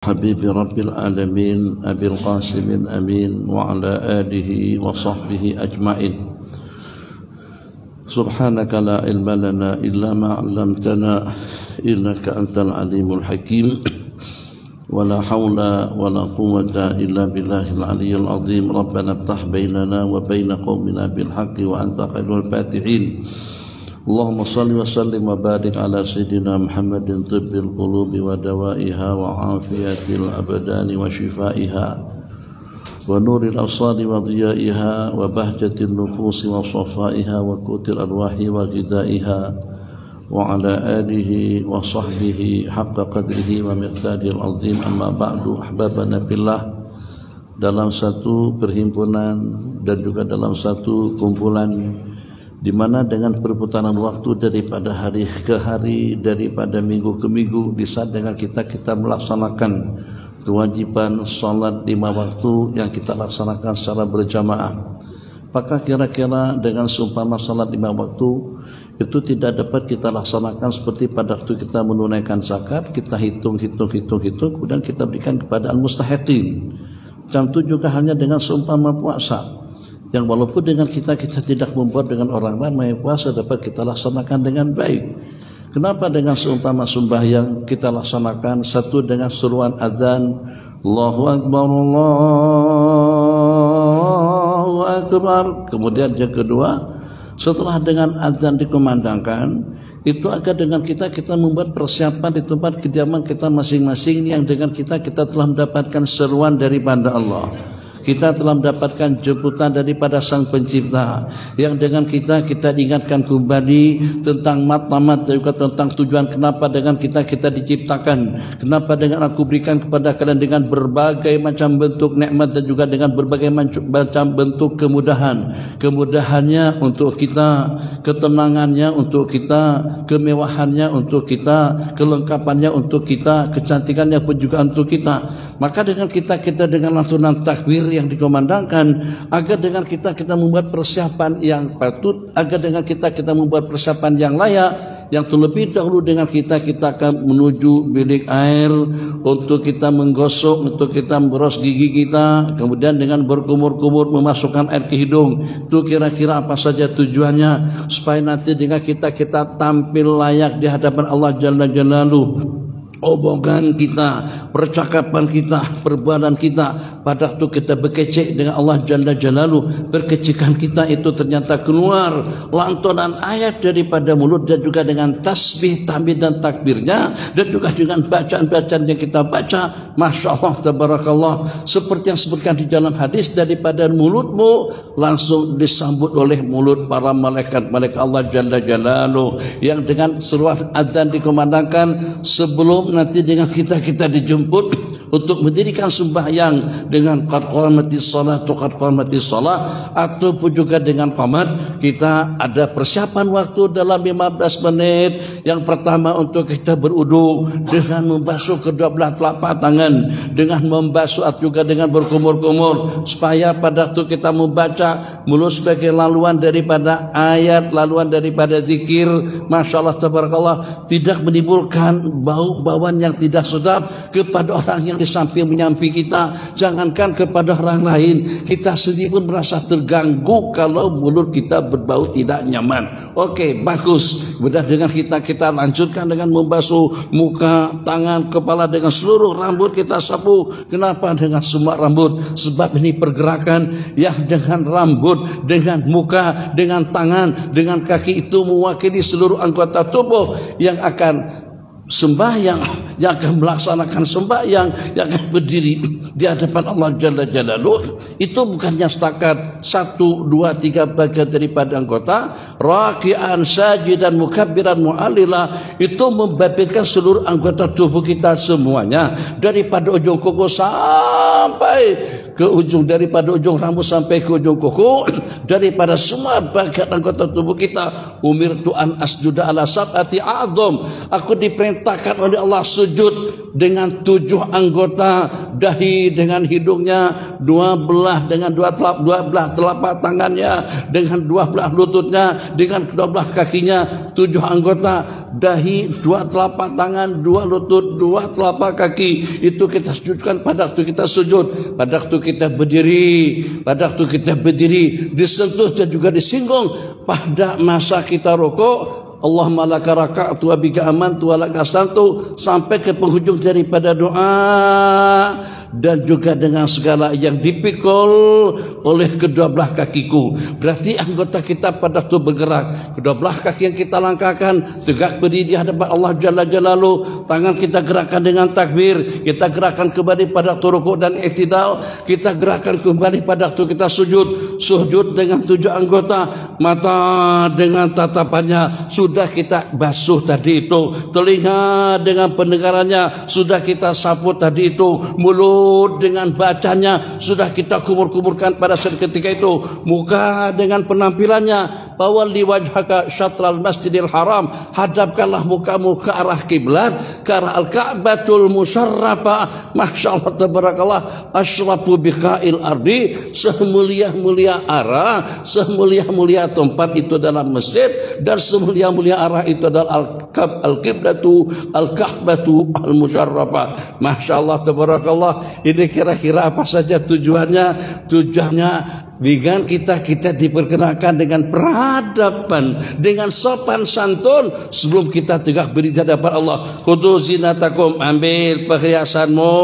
حبيب رب العالمين أبي القاسم الأمين وعلى آله وصحبه أجمعين. سبحانك لا علم لنا إلا ما علمتنا إنك أنت العليم الحكيم ولا حول ولا قوة إلا بالله العلي العظيم. ربنا افتح بيننا وبين قومنا بالحق وأنت خير الفاتحين. اللهم صل وسلم وبارك على سيدنا محمد طب القلوب ودوائها وعافية الأبدان وشفائها ونور الأبصار وضيائها وبهجة النفوس وصفائها وقوت الأرواح وغذائها وعلى آله وصحبه حق قدره ومقداره العظيم. أما بعد أحبابنا في الله, dalam satu perhimpunan dan juga dalam satu kumpulan di mana dengan perputaran waktu daripada hari ke hari, daripada minggu ke minggu, di saat dengan kita melaksanakan kewajiban salat 5 waktu yang kita laksanakan secara berjamaah, maka kira-kira dengan seumpama salat 5 waktu itu tidak dapat kita laksanakan seperti pada waktu kita menunaikan zakat, kita hitung, kemudian kita berikan kepada al-mustahiqin. Dan itu juga hanya dengan seumpama puasa, yang walaupun dengan kita tidak membuat dengan orang ramai, puasa dapat kita laksanakan dengan baik. Kenapa dengan seumpama sembahyang kita laksanakan satu dengan seruan adzan Allahu Akbar, Allahu Akbar, kemudian yang kedua setelah dengan adzan dikumandangkan itu agar dengan kita membuat persiapan di tempat kediaman kita masing-masing, yang dengan kita telah mendapatkan seruan daripada Allah. Kita telah mendapatkan jemputan daripada Sang Pencipta, yang dengan kita diingatkan kembali tentang matlamat dan juga tentang tujuan kenapa dengan kita diciptakan, kenapa dengan aku berikan kepada kalian dengan berbagai macam bentuk nikmat dan juga dengan berbagai macam bentuk kemudahannya untuk kita, ketenangannya untuk kita, kemewahannya untuk kita, kelengkapannya untuk kita, kecantikannya pun juga untuk kita. Maka dengan kita dengan lantunan takbir yang dikomandangkan, agar dengan kita membuat persiapan yang patut, agar dengan kita membuat persiapan yang layak, yang terlebih dahulu dengan kita akan menuju bilik air untuk kita menggosok, untuk kita meros gigi kita, kemudian dengan berkumur-kumur memasukkan air ke hidung. Itu kira-kira apa saja tujuannya, supaya nanti dengan kita tampil layak di hadapan Allah Jalla Jalaluhu. Omongan kita, percakapan kita, perbuatan kita pada waktu kita berkecek dengan Allah Jalla Jalaluhu, berkecekan kita itu ternyata keluar lantunan ayat daripada mulut, dan juga dengan tasbih, tahmid dan takbirnya, dan juga dengan bacaan-bacaan yang kita baca, Masya Allah, Tabarakallah, seperti yang disebutkan di dalam hadis, daripada mulutmu langsung disambut oleh mulut para malaikat Allah Jalla Jalaluhu, yang dengan seruan adzan dikumandangkan sebelum nanti dengan kita dijemput untuk mendirikan sembahyang dengan qad qamatis shalah, ataupun juga dengan qamat, kita ada persiapan waktu dalam 15 menit. Yang pertama untuk kita berudu dengan membasuh kedua belah telapak tangan, dengan membasuh juga dengan berkumur-kumur, supaya pada waktu kita membaca mulut sebagai laluan daripada ayat, laluan daripada zikir, Masya Allah, Tabarakallah, tidak menimbulkan bau-bauan yang tidak sedap kepada orang yang di samping menyamping kita, jangankan kepada orang lain, kita sendiri pun merasa terganggu kalau mulut kita berbau tidak nyaman. Oke, bagus. Kemudian dengan kita lanjutkan dengan membasuh muka, tangan, kepala, dengan seluruh rambut kita sapu. Kenapa dengan semua rambut? Sebab ini pergerakan yang dengan rambut, dengan muka, dengan tangan, dengan kaki itu mewakili seluruh anggota tubuh yang akan sembahyang, yang akan melaksanakan sembahyang, yang akan berdiri di hadapan Allah Jalla Jalaluhu. Itu bukannya setakat 1, 2, 3 bagian daripada anggota, raki'an, sajidan, mukabbiran, mu'allila, itu membabitkan seluruh anggota tubuh kita semuanya, daripada ujung kuku sampai ke ujung, daripada ujung rambut sampai ke ujung kuku, daripada semua bagian anggota tubuh kita. Umirtu an asjuda ala sab'ati a'zam, aku diperintahkan oleh Allah sujud dengan 7 anggota, dahi dengan hidungnya, 2 belah dengan 2 belah telapak tangannya, dengan 2 belah lututnya, dengan 2 belah kakinya, 7 anggota, dahi, dua telapak tangan, dua lutut, dua telapak kaki. Itu kita sujudkan pada waktu kita sujud, pada waktu kita berdiri, pada waktu kita berdiri, disentuh dan juga disinggung pada masa kita rukuk. Allahumma laka raka'tu wa bika amantu wa laka aslamtu, sampai ke penghujung daripada doa. Dan juga dengan segala yang dipikul oleh kedua belah kakiku. Berarti anggota kita pada waktu bergerak, kedua belah kaki yang kita langkahkan tegak berdiri di hadapan Allah Jalla Jalaluhu. Tangan kita gerakkan dengan takbir, kita gerakkan kembali pada waktu rukuk dan iktidal, kita gerakkan kembali pada waktu kita sujud. Sujud dengan 7 anggota, mata dengan tatapannya sudah kita basuh tadi itu, telinga dengan pendengarannya sudah kita sapu tadi itu, mulut dengan bacanya sudah kita kumur-kumurkan pada saat ketika itu, muka dengan penampilannya, bawali wajhaka syatral masjidil haram, hadapkanlah mukamu ke arah kiblat, ke arah al-ka'batul musyarrafah. Masyaallah tabarakallah, asyrafu biqa'il ardi, semulia-mulia arah, semulia-mulia tempat itu dalam masjid, dan semulia-mulia arah itu adalah al-kiblatu al-ka'batu al-musyarrafah. Masyaallah tabarakallah. Ini kira-kira apa saja tujuannya? Tujuannya dengan kita diperkenalkan dengan peradaban, dengan sopan santun sebelum kita tegak berdiri di hadapan Allah. Khudhu zinatakum, ambil perhiasanmu,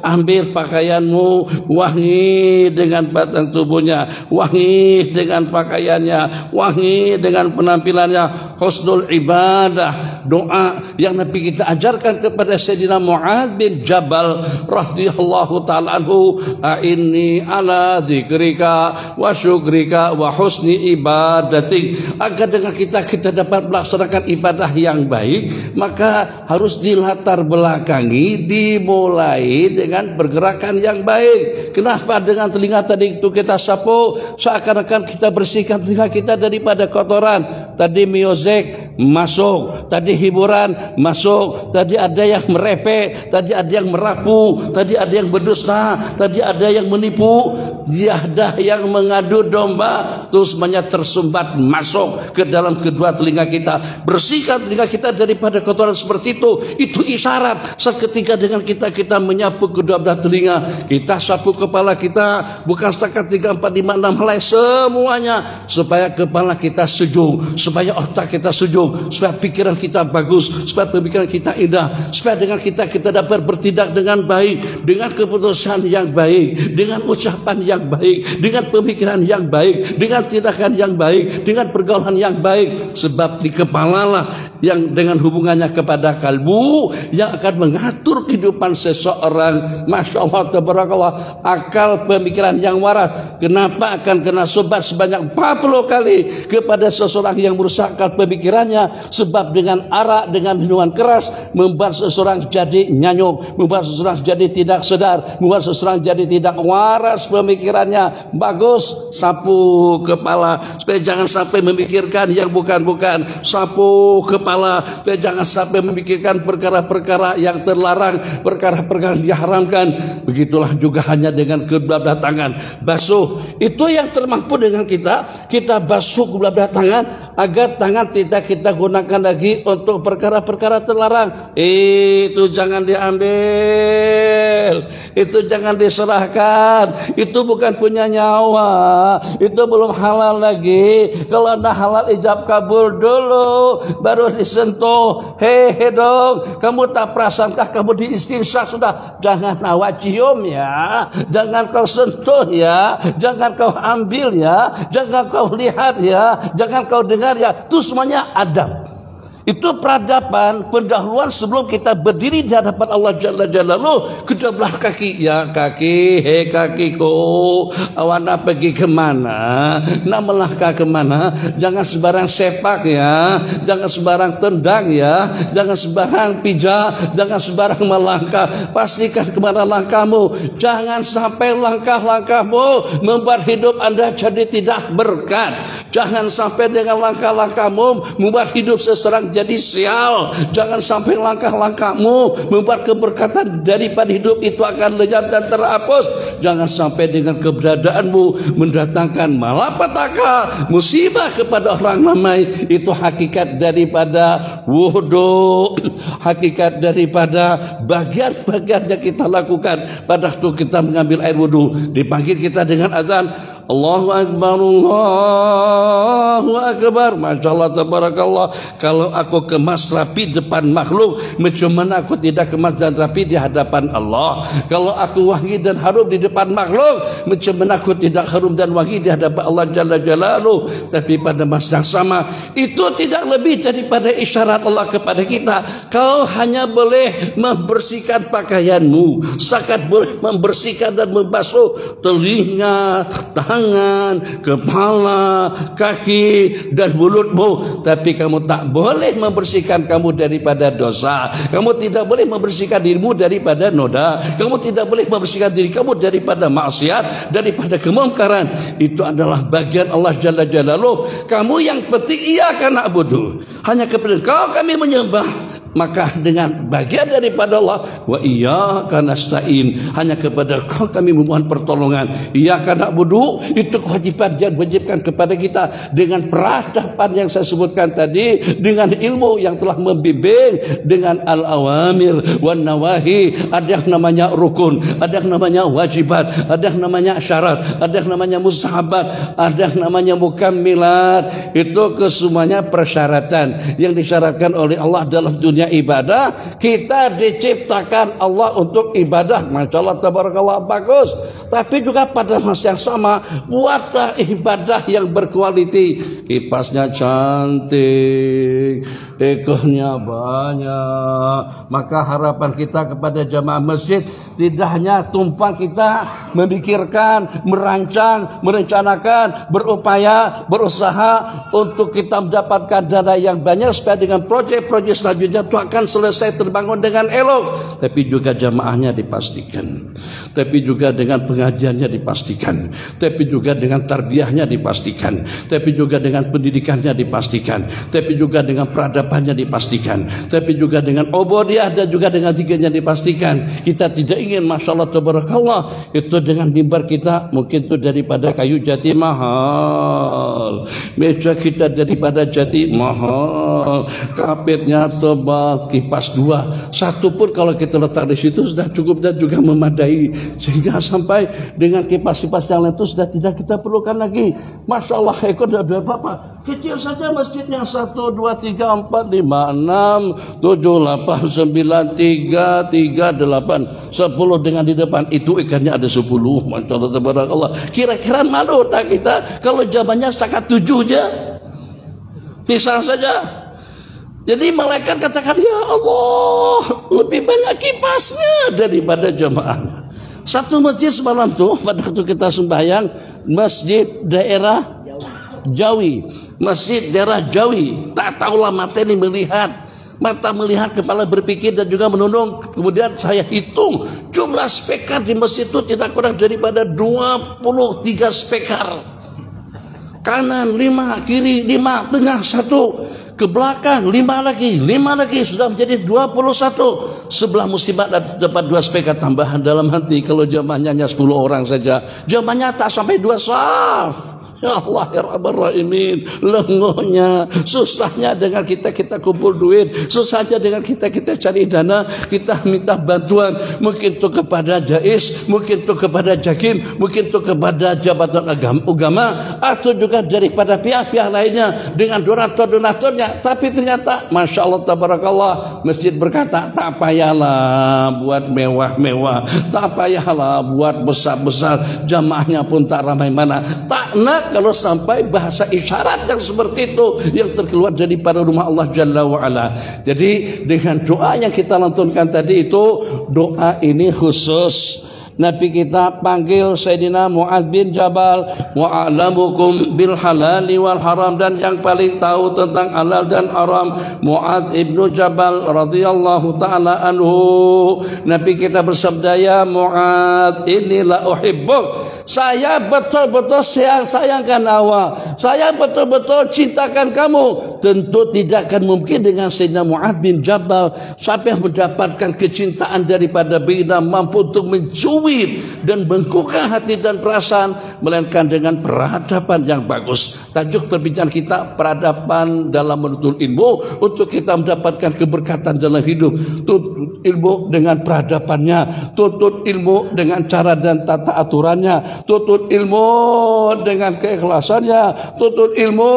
ambil pakaianmu, wangi dengan batang tubuhnya, wangi dengan pakaiannya, wangi dengan penampilannya. Husnul ibadah, doa yang Nabi kita ajarkan kepada Sayyidina Mu'adz bin Jabal radhiyallahu ta'ala anhu, inni ala dzikrika wa syukrika wa husni ibadatik. Agar dengan kita dapat melaksanakan ibadah yang baik, maka harus dilatar belakangi, dimulai dengan pergerakan yang baik. Kenapa? Dengan telinga tadi itu kita sapu, seakan-akan kita bersihkan telinga kita daripada kotoran. Tadi music masuk, tadi hiburan masuk, tadi ada yang merepek, tadi ada yang merapu, tadi ada yang berdusta, tadi ada yang menipu, dia ada yang mengadu domba, terus semuanya tersumbat masuk ke dalam kedua telinga kita. Bersihkan telinga kita daripada kotoran seperti itu. Itu isyarat saat ketika dengan kita menyapu kedua belah telinga, kita sapu kepala kita, bukan setakat 3, 4, 5, 6 helai, semuanya, supaya kepala kita sejuk, supaya otak kita sejuk, supaya pikiran kita bagus, supaya pemikiran kita indah, supaya dengan kita dapat bertindak dengan baik, dengan keputusan yang baik, dengan ucapan yang baik, dengan pemikiran yang baik, dengan tindakan yang baik, dengan pergaulan yang baik. Sebab di kepala lah yang dengan hubungannya kepada kalbu yang akan mengatur kehidupan seseorang. Masya Allah tabarakallah, akal pemikiran yang waras. Kenapa akan kena sobat sebanyak 40 kali kepada seseorang yang merusak akal pemikirannya? Sebab dengan arak, dengan minuman keras membuat seseorang jadi nyanyuk, membuat seseorang jadi tidak sedar, membuat seseorang jadi tidak waras pemikirannya. Bagus, sapu kepala supaya jangan sampai memikirkan yang bukan-bukan. Sapu kepala supaya jangan sampai memikirkan perkara-perkara yang terlarang, perkara-perkara yang diharamkan. Begitulah juga hanya dengan kedua belah tangan. Basuh, itu yang termampu dengan kita basuh kedua belah tangan, agar tangan tidak kita gunakan lagi untuk perkara-perkara terlarang. Itu jangan diambil, itu jangan diserahkan, itu bukan punya nyawa, itu belum halal lagi. Kalau anda halal, ijab kabul dulu baru disentuh. Hehe dong, kamu tak prasangka kamu diistinsya sudah, jangan awak cium ya, jangan kau sentuh ya, jangan kau ambil ya, jangan kau lihat ya, jangan kau dengar ya. Itu semuanya adab. Itu peradaban, pendahuluan sebelum kita berdiri di hadapan Allah Jalla Jalaluhu. Kedua belah kaki, ya kaki, hei kakiku, awana pergi kemana? Nak melangkah kemana? Jangan sembarang sepak ya, jangan sembarang tendang ya, jangan sembarang pijak, jangan sembarang melangkah. Pastikan kemana langkahmu. Jangan sampai langkah-langkahmu membuat hidup anda jadi tidak berkat. Jangan sampai dengan langkah-langkahmu membuat hidup seseorang menjadi sial. Jangan sampai langkah-langkahmu membuat keberkatan daripada hidup itu akan lenyap dan terhapus. Jangan sampai dengan keberadaanmu mendatangkan malapetaka, musibah kepada orang ramai. Itu hakikat daripada wudu, hakikat daripada bagian-bagian yang kita lakukan pada waktu kita mengambil air wudu. Dipanggil kita dengan azan, Allahu Akbar, Allahu Akbar. Masya Allah, tabarakallah. Kalau aku kemas rapi depan makhluk, macam mana aku tidak kemas dan rapi di hadapan Allah? Kalau aku wangi dan harum di depan makhluk, macam mana aku tidak harum dan wangi di hadapan Allah Jalla Jalaluh? Tapi pada masa yang sama, itu tidak lebih daripada isyarat Allah kepada kita. Kau hanya boleh membersihkan pakaianmu, sakat boleh membersihkan dan membasuh telinga, tangan, kepala, kaki, dan mulutmu. Tapi kamu tak boleh membersihkan kamu daripada dosa. Kamu tidak boleh membersihkan dirimu daripada noda. Kamu tidak boleh membersihkan diri kamu daripada maksiat, daripada kemungkaran. Itu adalah bagian Allah Jalla Jalaluh. Kamu yang penting iyyaka na'budu, hanya kepada Kau kami menyembah. Maka dengan bagian daripada Allah, wa iyyaka nasta'in, hanya kepada Kau kami memohon pertolongan. Iyyaka na'budu, itu kewajiban yang diwajibkan kepada kita dengan peradaban yang saya sebutkan tadi, dengan ilmu yang telah membimbing, dengan al-awamir wan nawahi. Ada yang namanya rukun, ada yang namanya wajibat, ada yang namanya syarat, ada yang namanya mustahabat, ada yang namanya mukammilat. Itu kesemuanya persyaratan yang disyaratkan oleh Allah dalam dunia ibadah. Kita diciptakan Allah untuk ibadah, Masya Allah, tabarakallah, bagus. Tapi juga pada masa yang sama, buatlah ibadah yang berkualiti. Kipasnya cantik, ekornya banyak. Maka harapan kita kepada jamaah masjid tidak hanya tumpang kita memikirkan, merancang, merencanakan, berupaya, berusaha untuk kita mendapatkan dana yang banyak supaya dengan proyek-proyek selanjutnya itu akan selesai terbangun dengan elok. Tapi juga jamaahnya dipastikan, tapi juga dengan pengajiannya dipastikan, tapi juga dengan tarbiyahnya dipastikan, tapi juga dengan pendidikannya dipastikan, tapi juga dengan peradabannya dipastikan, tapi juga dengan obodiah dan juga dengan zikirnya dipastikan. Kita tidak ingin, Masya Allah, tabarakallah, itu dengan mimbar kita mungkin itu daripada kayu jati mahal, meja kita daripada jati mahal, kapitnya tebal, kipas 2, 1 pun kalau kita letak di situ sudah cukup dan juga memadai, sehingga sampai dengan kipas-kipas yang lain itu sudah tidak kita perlukan lagi. Masya Allah, ekor sudah berapa? Kecil saja masjidnya, 1, 2, 3, 4, 5, 6, 7, 8, 9, 3, 8, 10 dengan di depan itu ikannya ada 10. Masya Allah, tabarakallah. Kira-kira malu tak kita kalau jamannya setakat 7 aja, misal saja. Jadi malaikat katakan, ya Allah, lebih banyak kipasnya daripada jamaah. Satu masjid semalam tuh pada waktu kita sembahyang, masjid daerah Jawi, masjid daerah Jawi, tak tahulah mata ini melihat, mata melihat, kepala berpikir dan juga menundung. Kemudian saya hitung jumlah speaker di masjid itu tidak kurang daripada 23 speaker. Kanan 5, kiri 5, tengah 1, ke belakang 5 lagi, sudah menjadi 21. Sebelah musibah dapat 2 speaker tambahan dalam hati. Kalau jamaahnya hanya 10 orang saja, jamaahnya tak sampai 2 saf. Ya Allah, ya Rabbal Rahimin, lengonya, susahnya dengan kita kumpul duit, susahnya dengan kita cari dana, kita minta bantuan, mungkin itu kepada Jais, mungkin itu kepada Jakim, mungkin itu kepada jabatan agama, atau juga daripada pihak-pihak lainnya dengan donatur-donaturnya. Tapi ternyata, Masya Allah, tabarakallah, masjid berkata, tak payahlah buat mewah-mewah, tak payahlah buat besar-besar, jamaahnya pun tak ramai mana. Tak nak kalau sampai bahasa isyarat yang seperti itu yang terkeluar dari para rumah Allah Jalla wa'ala. Jadi dengan doa yang kita lantunkan tadi itu, doa ini khusus Nabi kita panggil Sayyidina Mu'adz bin Jabal, wa'alamukum bil halali wal haram, dan yang paling tahu tentang halal dan haram Mu'adz ibnu Jabal radhiyallahu ta'ala anhu. Nabi kita bersabda, ya Mu'adz, inilah uhibbuk, saya betul-betul sayangkan awak, saya betul-betul cintakan kamu. tentu tidak akan mungkin dengan Sayyidina Mu'adz bin Jabal. Siapa yang mendapatkan kecintaan daripada baginda mampu untuk mencuit dan bengkukkan hati dan perasaan, melainkan dengan peradaban yang bagus. Tajuk perbincangan kita, peradaban dalam menuntut ilmu untuk kita mendapatkan keberkatan dalam hidup. Tuntut ilmu dengan peradabannya, tuntut ilmu dengan cara dan tata aturannya, tuntut ilmu dengan keikhlasannya, tuntut ilmu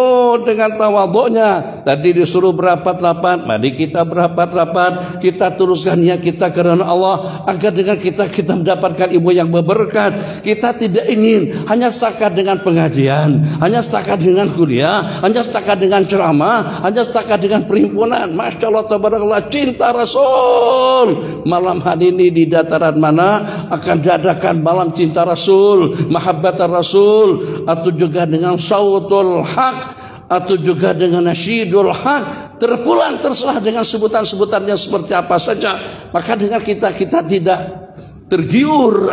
dengan tawadhu'nya. Tadi disuruh berapat-rapat, mari kita berapat-rapat, kita teruskan niat kita karena Allah, agar dengan kita mendapatkan ilmu yang berberkat. Kita tidak ingin hanya setakat dengan pengajian, hanya setakat dengan kuliah, hanya setakat dengan ceramah, hanya setakat dengan perhimpunan. Masya Allah, tabarakallah, cinta Rasul. Malam hari ini di dataran mana akan diadakan malam cinta Rasul, mahabbatan Rasul, atau juga dengan sautul haq, atau juga dengan nasyidul haq, terpulang terserah dengan sebutan-sebutannya seperti apa saja. Maka dengan kita tidak tergiur,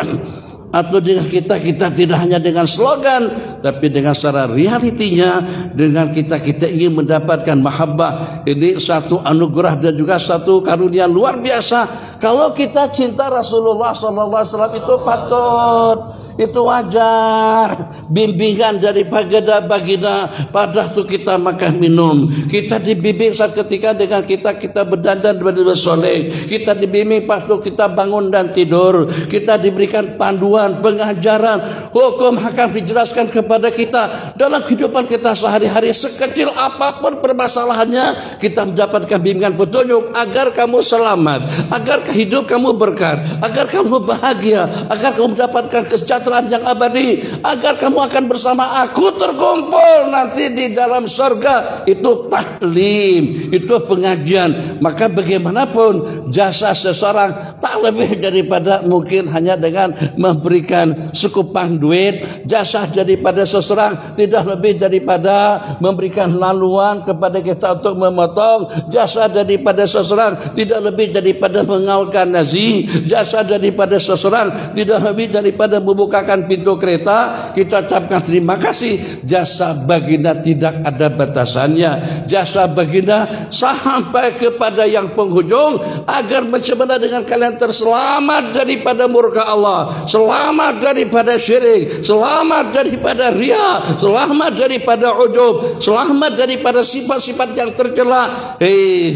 atau dengan kita tidak hanya dengan slogan, tapi dengan secara realitinya, dengan kita ingin mendapatkan mahabbah. Ini satu anugerah dan juga satu karunia luar biasa. Kalau kita cinta Rasulullah SAW itu patut, itu wajar. Bimbingan dari baginda pada waktu kita makan minum, kita dibimbing saat ketika dengan kita berdandan bersoleh, kita dibimbing pas waktu kita bangun dan tidur, kita diberikan panduan, pengajaran, hukum hakam dijelaskan kepada kita dalam kehidupan kita sehari-hari. Sekecil apapun permasalahannya, kita mendapatkan bimbingan petunjuk agar kamu selamat, agar hidup kamu berkat, agar kamu bahagia, agar kamu mendapatkan kesejahteraan yang abadi, agar kamu akan bersama aku terkumpul nanti di dalam surga. Itu taklim, itu pengajian. Maka bagaimanapun jasa seseorang tak lebih daripada mungkin hanya dengan memberikan sekupang duit. Jasa daripada seseorang tidak lebih daripada memberikan laluan kepada kita untuk memotong. Jasa daripada seseorang tidak lebih daripada mengaulkan nasi. Jasa daripada seseorang tidak lebih daripada membukakan pintu kereta. Kita ucapkan terima kasih. Jasa baginda tidak ada batasannya. Jasa baginda sampai kepada yang penghujung, agar bagaimana dengan kalian terselamat daripada murka Allah, selamat daripada syirik, selamat daripada riya, selamat daripada ujub, selamat daripada sifat-sifat yang tercela.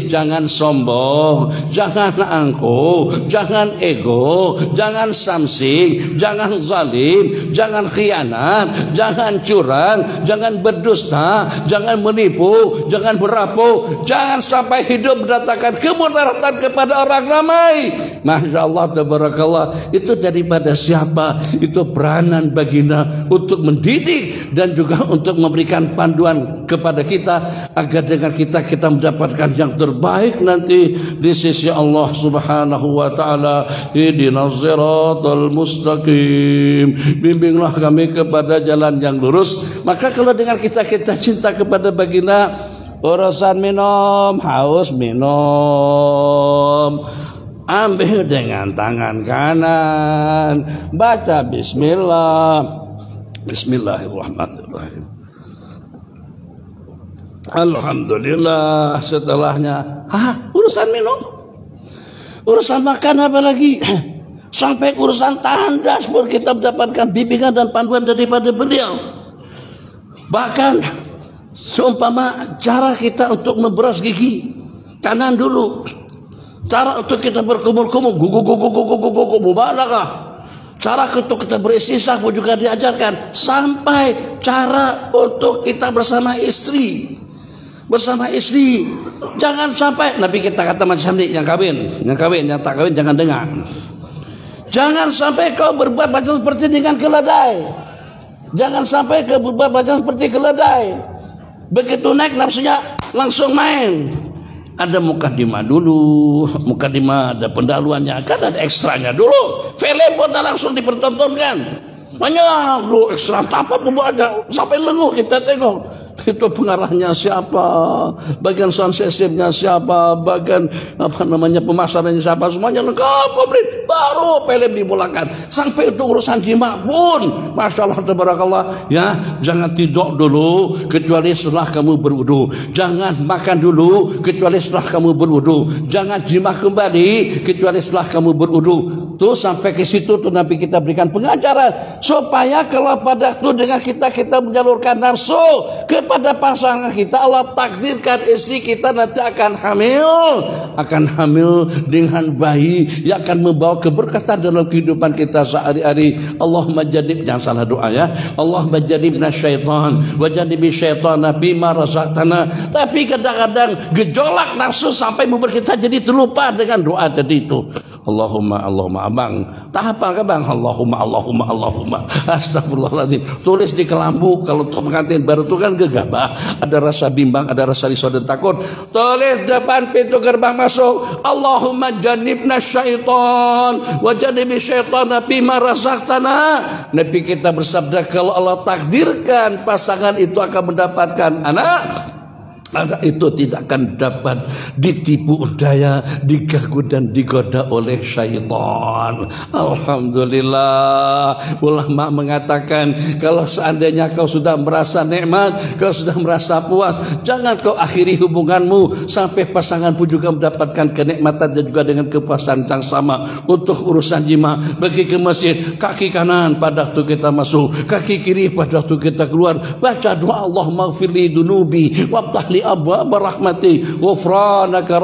Jangan sombong, jangan angkuh, jangan ego, jangan samsing, jangan zalim, jangan khianat, jangan curang, jangan berdusta, jangan menipu, jangan merampok, jangan sampai hidup mendatangkan kemudaratan kepada orang ramai. Masya Allah, tabarakallah. Itu daripada siapa? Itu peranan baginda untuk mendidik dan juga untuk memberikan panduan kepada kita, agar dengan kita mendapatkan yang terbaik nanti di sisi Allah Subhanahu wa taala. Ihdinas siratal mustaqim, bimbinglah kami kepada jalan yang lurus. Maka kalau dengan kita cinta kepada baginda, urusan minum, haus minum, ambil dengan tangan kanan, baca bismillah, bismillahirrahmanirrahim, alhamdulillah. Setelahnya urusan minum, urusan makan, apa lagi sampai urusan tandas pun kita mendapatkan bimbingan dan panduan daripada beliau. Bahkan seumpama cara kita untuk memberas gigi kanan dulu, cara untuk kita berkumur-kumur, mubalagah, cara untuk kita beristisaq pun juga diajarkan, sampai cara untuk kita bersama istri. Jangan sampai Nabi kita kata macam ni, yang kawin, yang tak kawin jangan dengar. Jangan sampai kau berbuat macam seperti dengan keledai. Jangan sampai kau berbuat macam seperti keledai. Begitu naik nafsunya langsung main. Ada mukadimah dulu, mukadimah ada pendahuluannya, kan ada ekstranya dulu. Film pun langsung dipertontonkan. Banyak lu ekstra apa pun ada sampai lenguh kita tengok. itu pengarahnya siapa, bagian sound systemnya siapa, bagian pemasarannya siapa, semuanya lengkap komplit. Baru film dimulakan. Sampai itu urusan jima pun, masya Allah tabarakallah ya. Jangan tidur dulu kecuali setelah kamu berwudu. Jangan makan dulu kecuali setelah kamu berwudu. Jangan jima kembali kecuali setelah kamu berwudu. Tuh sampai ke situ tuh Nabi kita berikan pengajaran supaya kalau pada itu dengan kita menyalurkan nafsu kepada pasangan kita, Allah takdirkan istri kita nanti akan hamil dengan bayi yang akan membawa keberkatan dalam kehidupan kita sehari-hari. Allahumma jannib, jangan salah doa ya, Allahumma jannibna syaitan wa jannibi syaitana bima razaqtana. Tapi kadang-kadang gejolak nafsu sampai membuat kita jadi terlupa dengan doa tadi itu. Allahumma abang tak apa kan bang, Allahumma astagfirullahaladzim. Tulis di kelambu. Kalau pengantin baru itu kan gegabah, ada rasa bimbang, ada rasa risau dan takut. Tulis depan pintu gerbang masuk, Allahumma jannibna syaitan wa jannibi syaitana bima razaqtana. Nabi kita bersabda, kalau Allah takdirkan pasangan itu akan mendapatkan anak itu tidak akan dapat ditipu daya, diganggu dan digoda oleh syaitan. Alhamdulillah. Ulama mengatakan kalau seandainya kau sudah merasa nikmat, kau sudah merasa puas, jangan kau akhiri hubunganmu sampai pasangan pun juga mendapatkan kenikmatan dan juga dengan kepuasan yang sama. Untuk urusan jima, pergi ke masjid, kaki kanan pada waktu kita masuk, kaki kiri pada waktu kita keluar, baca doa Allahumma ghfirli dunubi waftahli abwaab rahmati ghufranaka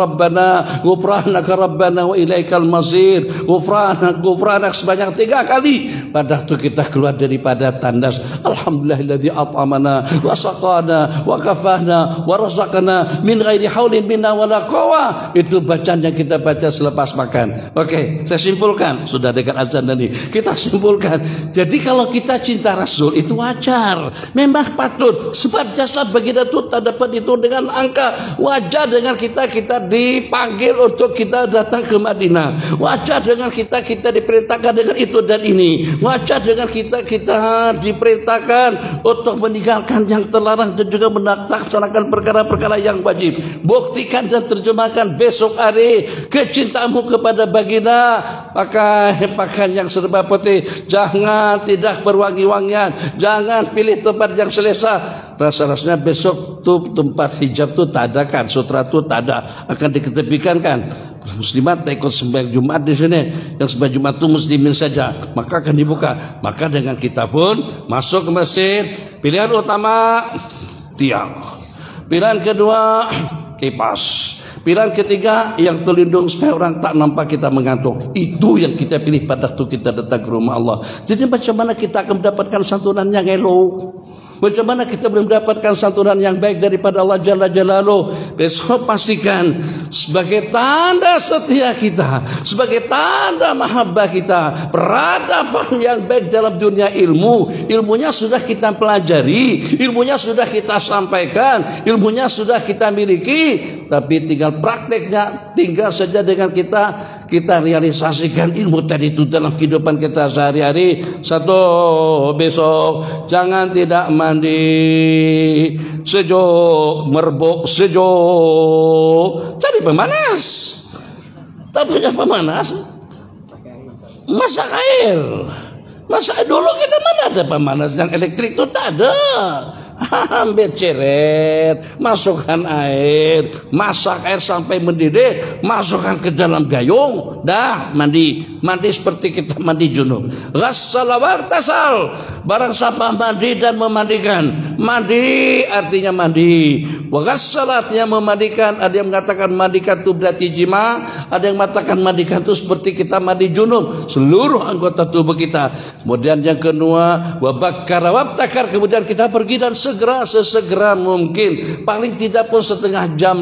rabbana wa ilaikal masir, ghufranak sebanyak 3 kali pada waktu kita keluar daripada tandas. Alhamdulillahilladzi at'amana wa saqana wa kafana wa razaqana min ghairi haulin minna wala quwwah. Itu bacaan yang kita baca selepas makan. Oke, saya simpulkan, sudah dekat azan tadi. Kita simpulkan. Jadi kalau kita cinta Rasul itu wajar, memang patut, sebab jasa baginda itu tak dapat dihitung dengan angka. Wajar dengan kita dipanggil untuk kita datang ke Madinah. Wajar dengan kita diperintahkan dengan itu dan ini. Wajar dengan kita diperintahkan untuk meninggalkan yang terlarang dan juga melaksanakan perkara-perkara yang wajib. Buktikan dan terjemahkan besok hari kecintaanmu kepada baginda. Pakai pakaian yang serba putih, jangan tidak berwangi-wangian, jangan pilih tempat yang selesa. Rasa-rasanya besok tuh tempat hijab tuh tak ada kan, sutra tuh tak ada, akan diketepikan kan. Muslimat tak ikut sembahyang Jumat di sini, yang sembahyang Jumat itu muslimin saja, maka akan dibuka. Maka dengan kita pun masuk ke masjid, pilihan utama tiang, pilihan kedua kipas, pilihan ketiga yang terlindung supaya orang tak nampak kita mengantuk. Itu yang kita pilih pada waktu kita datang ke rumah Allah. Jadi macam mana kita akan mendapatkan santunan yang elok? Bagaimana kita belum mendapatkan santunan yang baik daripada Allah Jalla Jalaluhu? Besok pastikan sebagai tanda setia kita, sebagai tanda mahabbah kita, peradaban yang baik dalam dunia ilmu. Ilmunya sudah kita pelajari, ilmunya sudah kita sampaikan, ilmunya sudah kita miliki, tapi tinggal prakteknya, tinggal saja dengan kita realisasikan ilmu tadi itu dalam kehidupan kita sehari-hari. Satu, besok jangan tidak mandi sejuk, merbuk sejuk, cari pemanas. Tak punya pemanas, masak air. Masa dulu kita mana ada pemanas yang elektrik itu tak ada. Ambil ceret, masukkan air, masak air sampai mendidih, masukkan ke dalam gayung, dah mandi seperti kita mandi junub. Ghassala waghtasal, barang siapa mandi dan memandikan. Mandi artinya mandi, wa ghassala artinya memandikan. Ada yang mengatakan mandikan itu berarti jima, ada yang mengatakan mandikan itu seperti kita mandi junub, seluruh anggota tubuh kita. Kemudian yang kedua, wa bakkara wabtakar, kemudian kita pergi dan sesegera mungkin, paling tidak pun setengah jam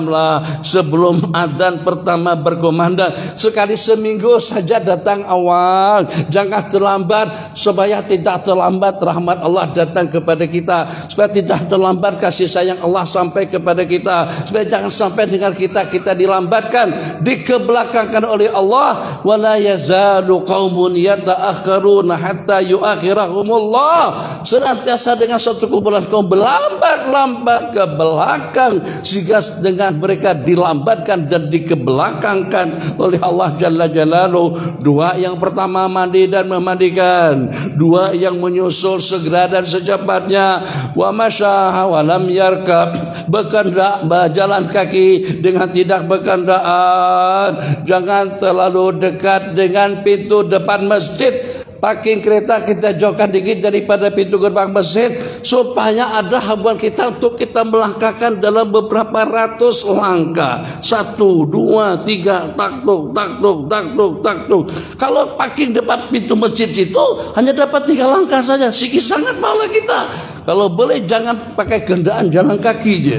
lah sebelum adzan pertama berkumandang. Sekali seminggu saja datang awal, jangan terlambat, supaya tidak terlambat rahmat Allah datang kepada kita, supaya tidak terlambat kasih sayang Allah sampai kepada kita, supaya jangan sampai dengan kita dilambatkan, dikebelakangkan oleh Allah. Wala yazalu qaumun yata'akhiruna hatta yu'akhirahumullah. Allah senantiasa dengan satu kumpulan kaum berlambat-lambat ke belakang, sehingga dengan mereka dilambatkan dan dikebelakangkan oleh Allah Jalla Jalaluhu. Dua yang pertama mandi dan memandikan, dua yang menyusul segera dan secepatnya. Wa masya wa lam yarkab, berkendak berjalan kaki dengan tidak berkendaraan. Jangan terlalu dekat dengan pintu depan masjid. Parking kereta kita jauhkan dikit daripada pintu gerbang masjid, supaya ada habuan kita untuk kita melangkahkan dalam beberapa ratus langkah. 1, 2, 3, taktuk, taktuk, taktuk, taktuk. Kalau parking depan pintu masjid itu hanya dapat 3 langkah saja, sikit sangat malah kita. Kalau boleh jangan pakai kendaraan, jalan kaki aja.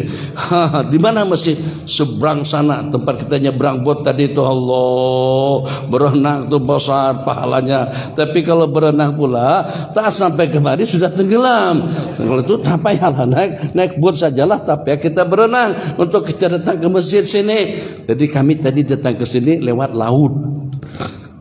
Di mana masjid? Seberang sana tempat kita nyebrang bot tadi itu. Allah, berenang tuh besar pahalanya. Tapi kalau berenang pula tak sampai kemari sudah tenggelam. Kalau itu tak payahlah naik bot sajalah, tapi kita berenang untuk kita datang ke masjid sini. Jadi kami tadi datang ke sini lewat laut.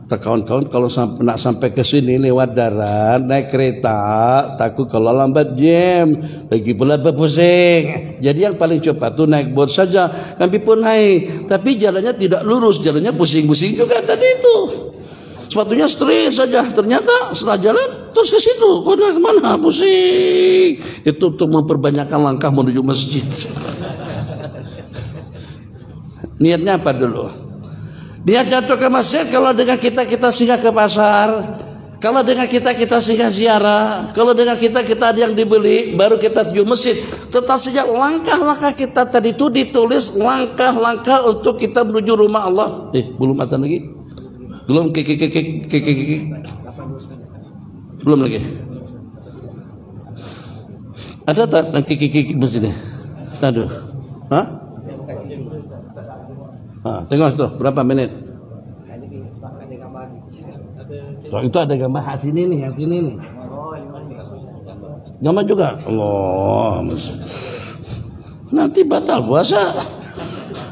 Kawan-kawan kalau nak sampai ke sini lewat darat, naik kereta, takut kalau lambat jam, lagi pula berpusing. Jadi yang paling cepat tuh naik bot saja. Kami pun naik, tapi jalannya tidak lurus, jalannya pusing-pusing juga tadi itu. Sepatunya straight saja, ternyata setelah jalan terus ke situ. Kok kemana? Pusing. Itu untuk memperbanyakkan langkah menuju masjid. Niatnya apa dulu? Dia jatuh ke masjid kalau dengan kita singgah ke pasar, kalau dengan kita singgah ziarah, kalau dengan kita ada yang dibeli, baru kita tuju masjid. Tetap saja langkah-langkah kita tadi itu ditulis langkah-langkah untuk kita menuju rumah Allah. Belum ada lagi? Belum belum lagi. Ada tak kiki masjidnya? Aduh, hah? Tengok itu berapa menit? Oh, itu ada gambar sini nih, yang sini nih. Gambar juga. Allah, nanti batal puasa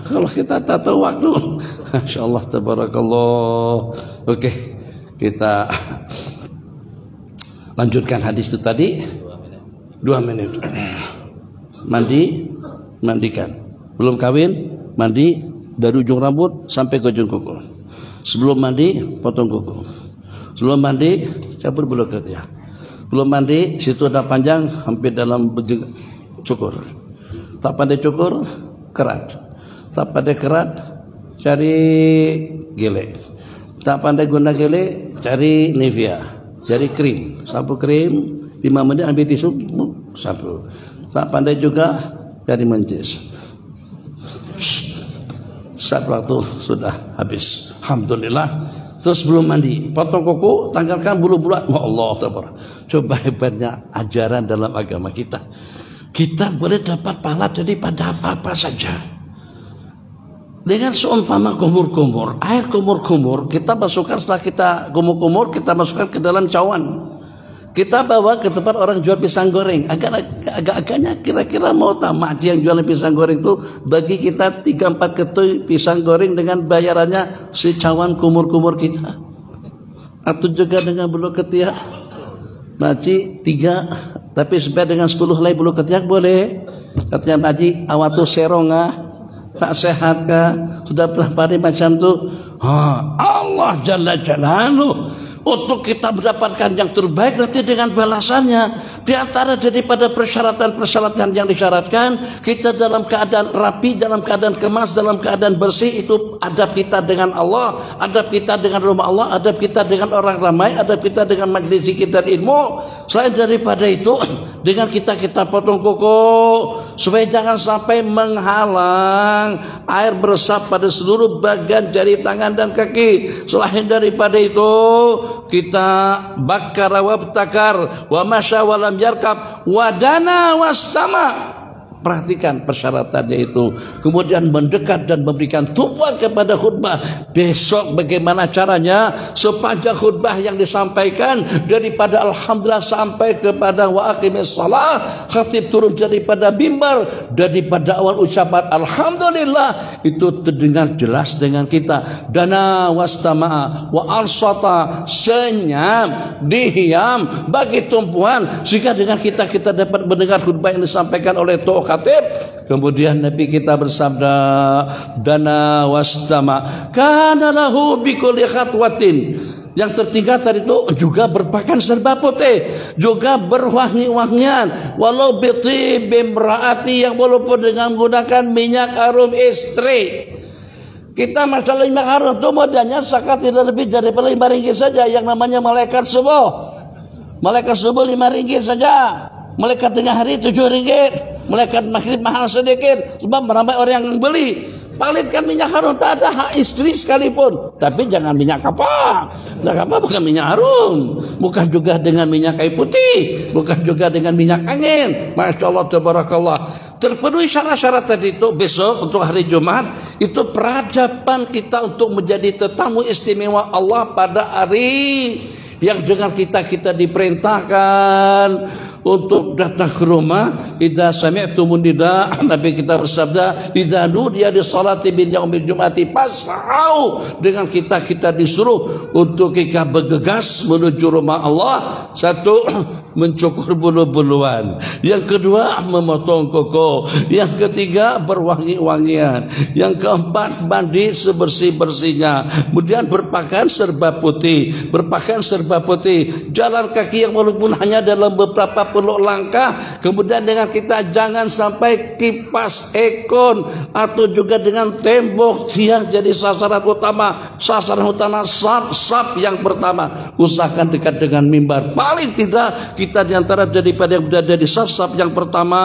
kalau kita tak tahu waktu. Masya Allah, tabarakallah. Oke, kita lanjutkan hadis itu tadi. 2 menit. Mandikan. Belum kawin, mandi. Dari ujung rambut sampai ke ujung kuku. Sebelum mandi potong kuku. Sebelum mandi cabut bulu ketiak. Belum mandi situ ada panjang hampir dalam cukur. Tak pandai cukur kerat. Tak pandai kerat cari gele. Tak pandai guna gele cari Nivea. Cari krim. Sapu krim 5 menit ambil tisu sapu. Tak pandai juga cari mencis. Saat waktu sudah habis, alhamdulillah. Terus belum mandi, potong kuku, tanggalkan bulu-bulu. Allah Ta'ala. Coba hebatnya ajaran dalam agama kita. Kita boleh dapat pahala daripada apa-apa saja. Dengan seumpama kumur-kumur, air kumur-kumur kita masukkan, setelah kita kumur-kumur kita masukkan ke dalam cawan. Kita bawa ke tempat orang jual pisang goreng. Agak-agaknya kira-kira mau tamak yang jual pisang goreng itu bagi kita 3-4 ketui pisang goreng dengan bayarannya secawan kumur-kumur kita. Atau juga dengan bulu ketiak. Maji 3, tapi supaya dengan 10 helai bulu ketiak boleh. Katanya Maji, awatu seronga tak sehat kah? Sudah berapa hari macam tu? Allah Jalla Jalaluhu untuk kita mendapatkan yang terbaik nanti dengan balasannya. Di antara daripada persyaratan-persyaratan yang disyaratkan, kita dalam keadaan rapi, dalam keadaan kemas, dalam keadaan bersih. Itu adab kita dengan Allah, adab kita dengan rumah Allah, adab kita dengan orang ramai, adab kita dengan majlis zikir dan ilmu. Selain daripada itu, dengan kita potong kuku supaya jangan sampai menghalang air meresap pada seluruh bagian jari tangan dan kaki. Selain daripada itu, kita bakar wa btakar wa masya wa lam yarkab wa dana wastama. Perhatikan persyaratannya itu. Kemudian mendekat dan memberikan tumpuan kepada khutbah. Besok bagaimana caranya? Sepanjang khutbah yang disampaikan daripada alhamdulillah sampai kepada wa aqimis shalah, khatib turun daripada mimbar, daripada awal ucapan alhamdulillah itu terdengar jelas dengan kita. Dana wastama'a wa arsata, senyam, diam, bagi tumpuan sehingga dengan kita dapat mendengar khutbah yang disampaikan oleh tokoh khatib. Kemudian Nabi kita bersabda, dana wastama kana lahu bikulli khatwatin, yang tertinggal tadi itu juga berpakaian serba putih, juga berwangi-wangian, walau biti bimraati, yang walaupun dengan menggunakan minyak harum istri. Kita masalah minyak harum itu modalnya zakat tidak lebih daripada 5 ringgit saja. Yang namanya malaikat subuh 5 ringgit saja, malaikat tengah hari 7 ringgit, malaikat maghrib mahal sedikit sebab meramai orang yang beli. Palitkan minyak harum, tak ada hak istri sekalipun. Tapi jangan minyak kapal. Minyak kapal bukan minyak harum, bukan juga dengan minyak kayu putih, bukan juga dengan minyak angin. Masya Allah, tabarakallah. Terpenuhi syarat-syarat tadi itu. Besok untuk hari Jumat itu peradaban kita untuk menjadi tetamu istimewa Allah pada hari yang dengan kita diperintahkan untuk datang ke rumah. Idza sami'tumun nida, Nabi kita bersabda, idza nudiya lis-salati min yaumil jum'ati fas'au, dengan kita disuruh untuk kita bergegas menuju rumah Allah. Satu, mencukur bulu-buluan. Yang kedua, memotong kuku. Yang ketiga, berwangi-wangian. Yang keempat, mandi sebersih-bersihnya. Kemudian berpakaian serba putih. Jalan kaki yang walaupun hanya dalam beberapa puluh langkah. Kemudian dengan kita jangan sampai kipas ekon atau juga dengan tembok yang jadi sasaran utama. Sap yang pertama, usahakan dekat dengan mimbar. Paling tidak kita diantara daripada yang berada di saf-saf yang pertama,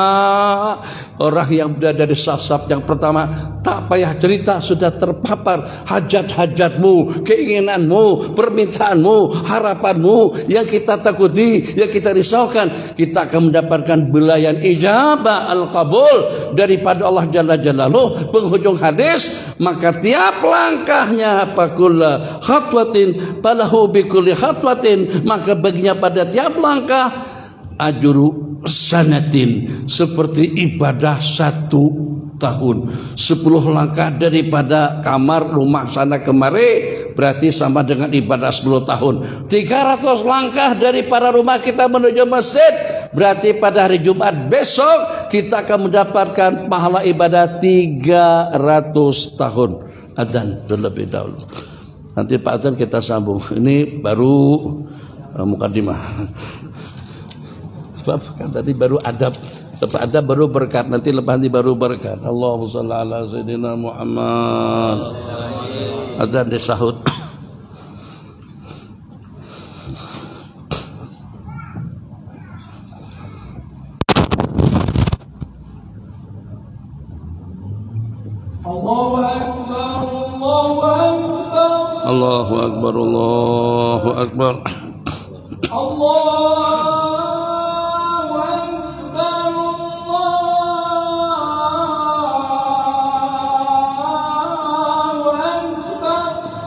orang yang berada di saf-saf yang pertama tak payah cerita, sudah terpapar hajat-hajatmu, keinginanmu, permintaanmu, harapanmu yang kita takuti, yang kita risaukan. Kita akan mendapatkan belayan ijabah al-qabul daripada Allah Jalla Jalaluh. Penghujung hadis, maka tiap langkahnya pakulla khatwatin falahu bikulli khatwatin, maka baginya pada tiap langkah ajru sanatin, seperti ibadah 1 tahun. 10 langkah daripada kamar rumah sana kemari berarti sama dengan ibadah 10 tahun. 300 langkah daripada rumah kita menuju masjid berarti pada hari Jumat besok kita akan mendapatkan pahala ibadah 300 tahun. Adzan terlebih dahulu. Nanti Pak Adzan kita sambung. Ini baru mukadimah. Sebab kan tadi baru adab. Lepas adab baru berkat. Nanti lepas ini baru berkat. Allahumma shalli ala sayyidina Muhammad. Adzan disahut. Allahu Akbar, Allahu Akbar.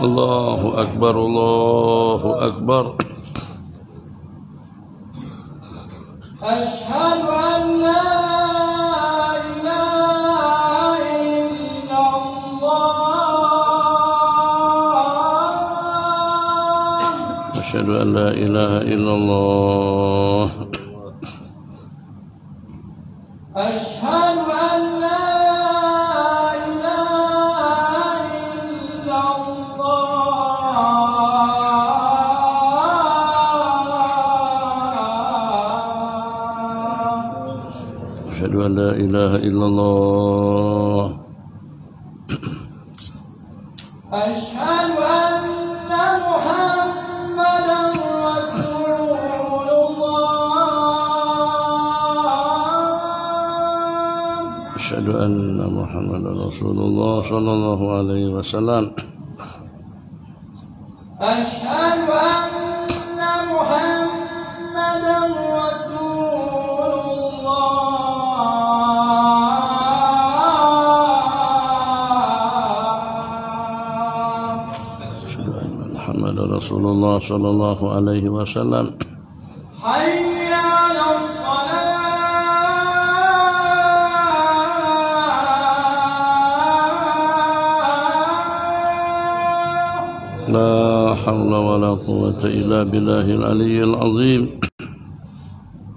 Allahu Akbar, Allahu Akbar. Asyhadu an la ilaha illallah. Asyhadu an la ilaha illallah. Asyhadu an la أشهد أن لا إله إلا الله. أشهد أن محمدا رسول الله. أشهد أن محمدا رسول الله صلى الله عليه وسلم. أشهد أن محمدا رسول الله. Rasulullah sallallahu alaihi wasallam. Hayya 'alas salat. La haula wala quwwata illa billahil aliyyil azim.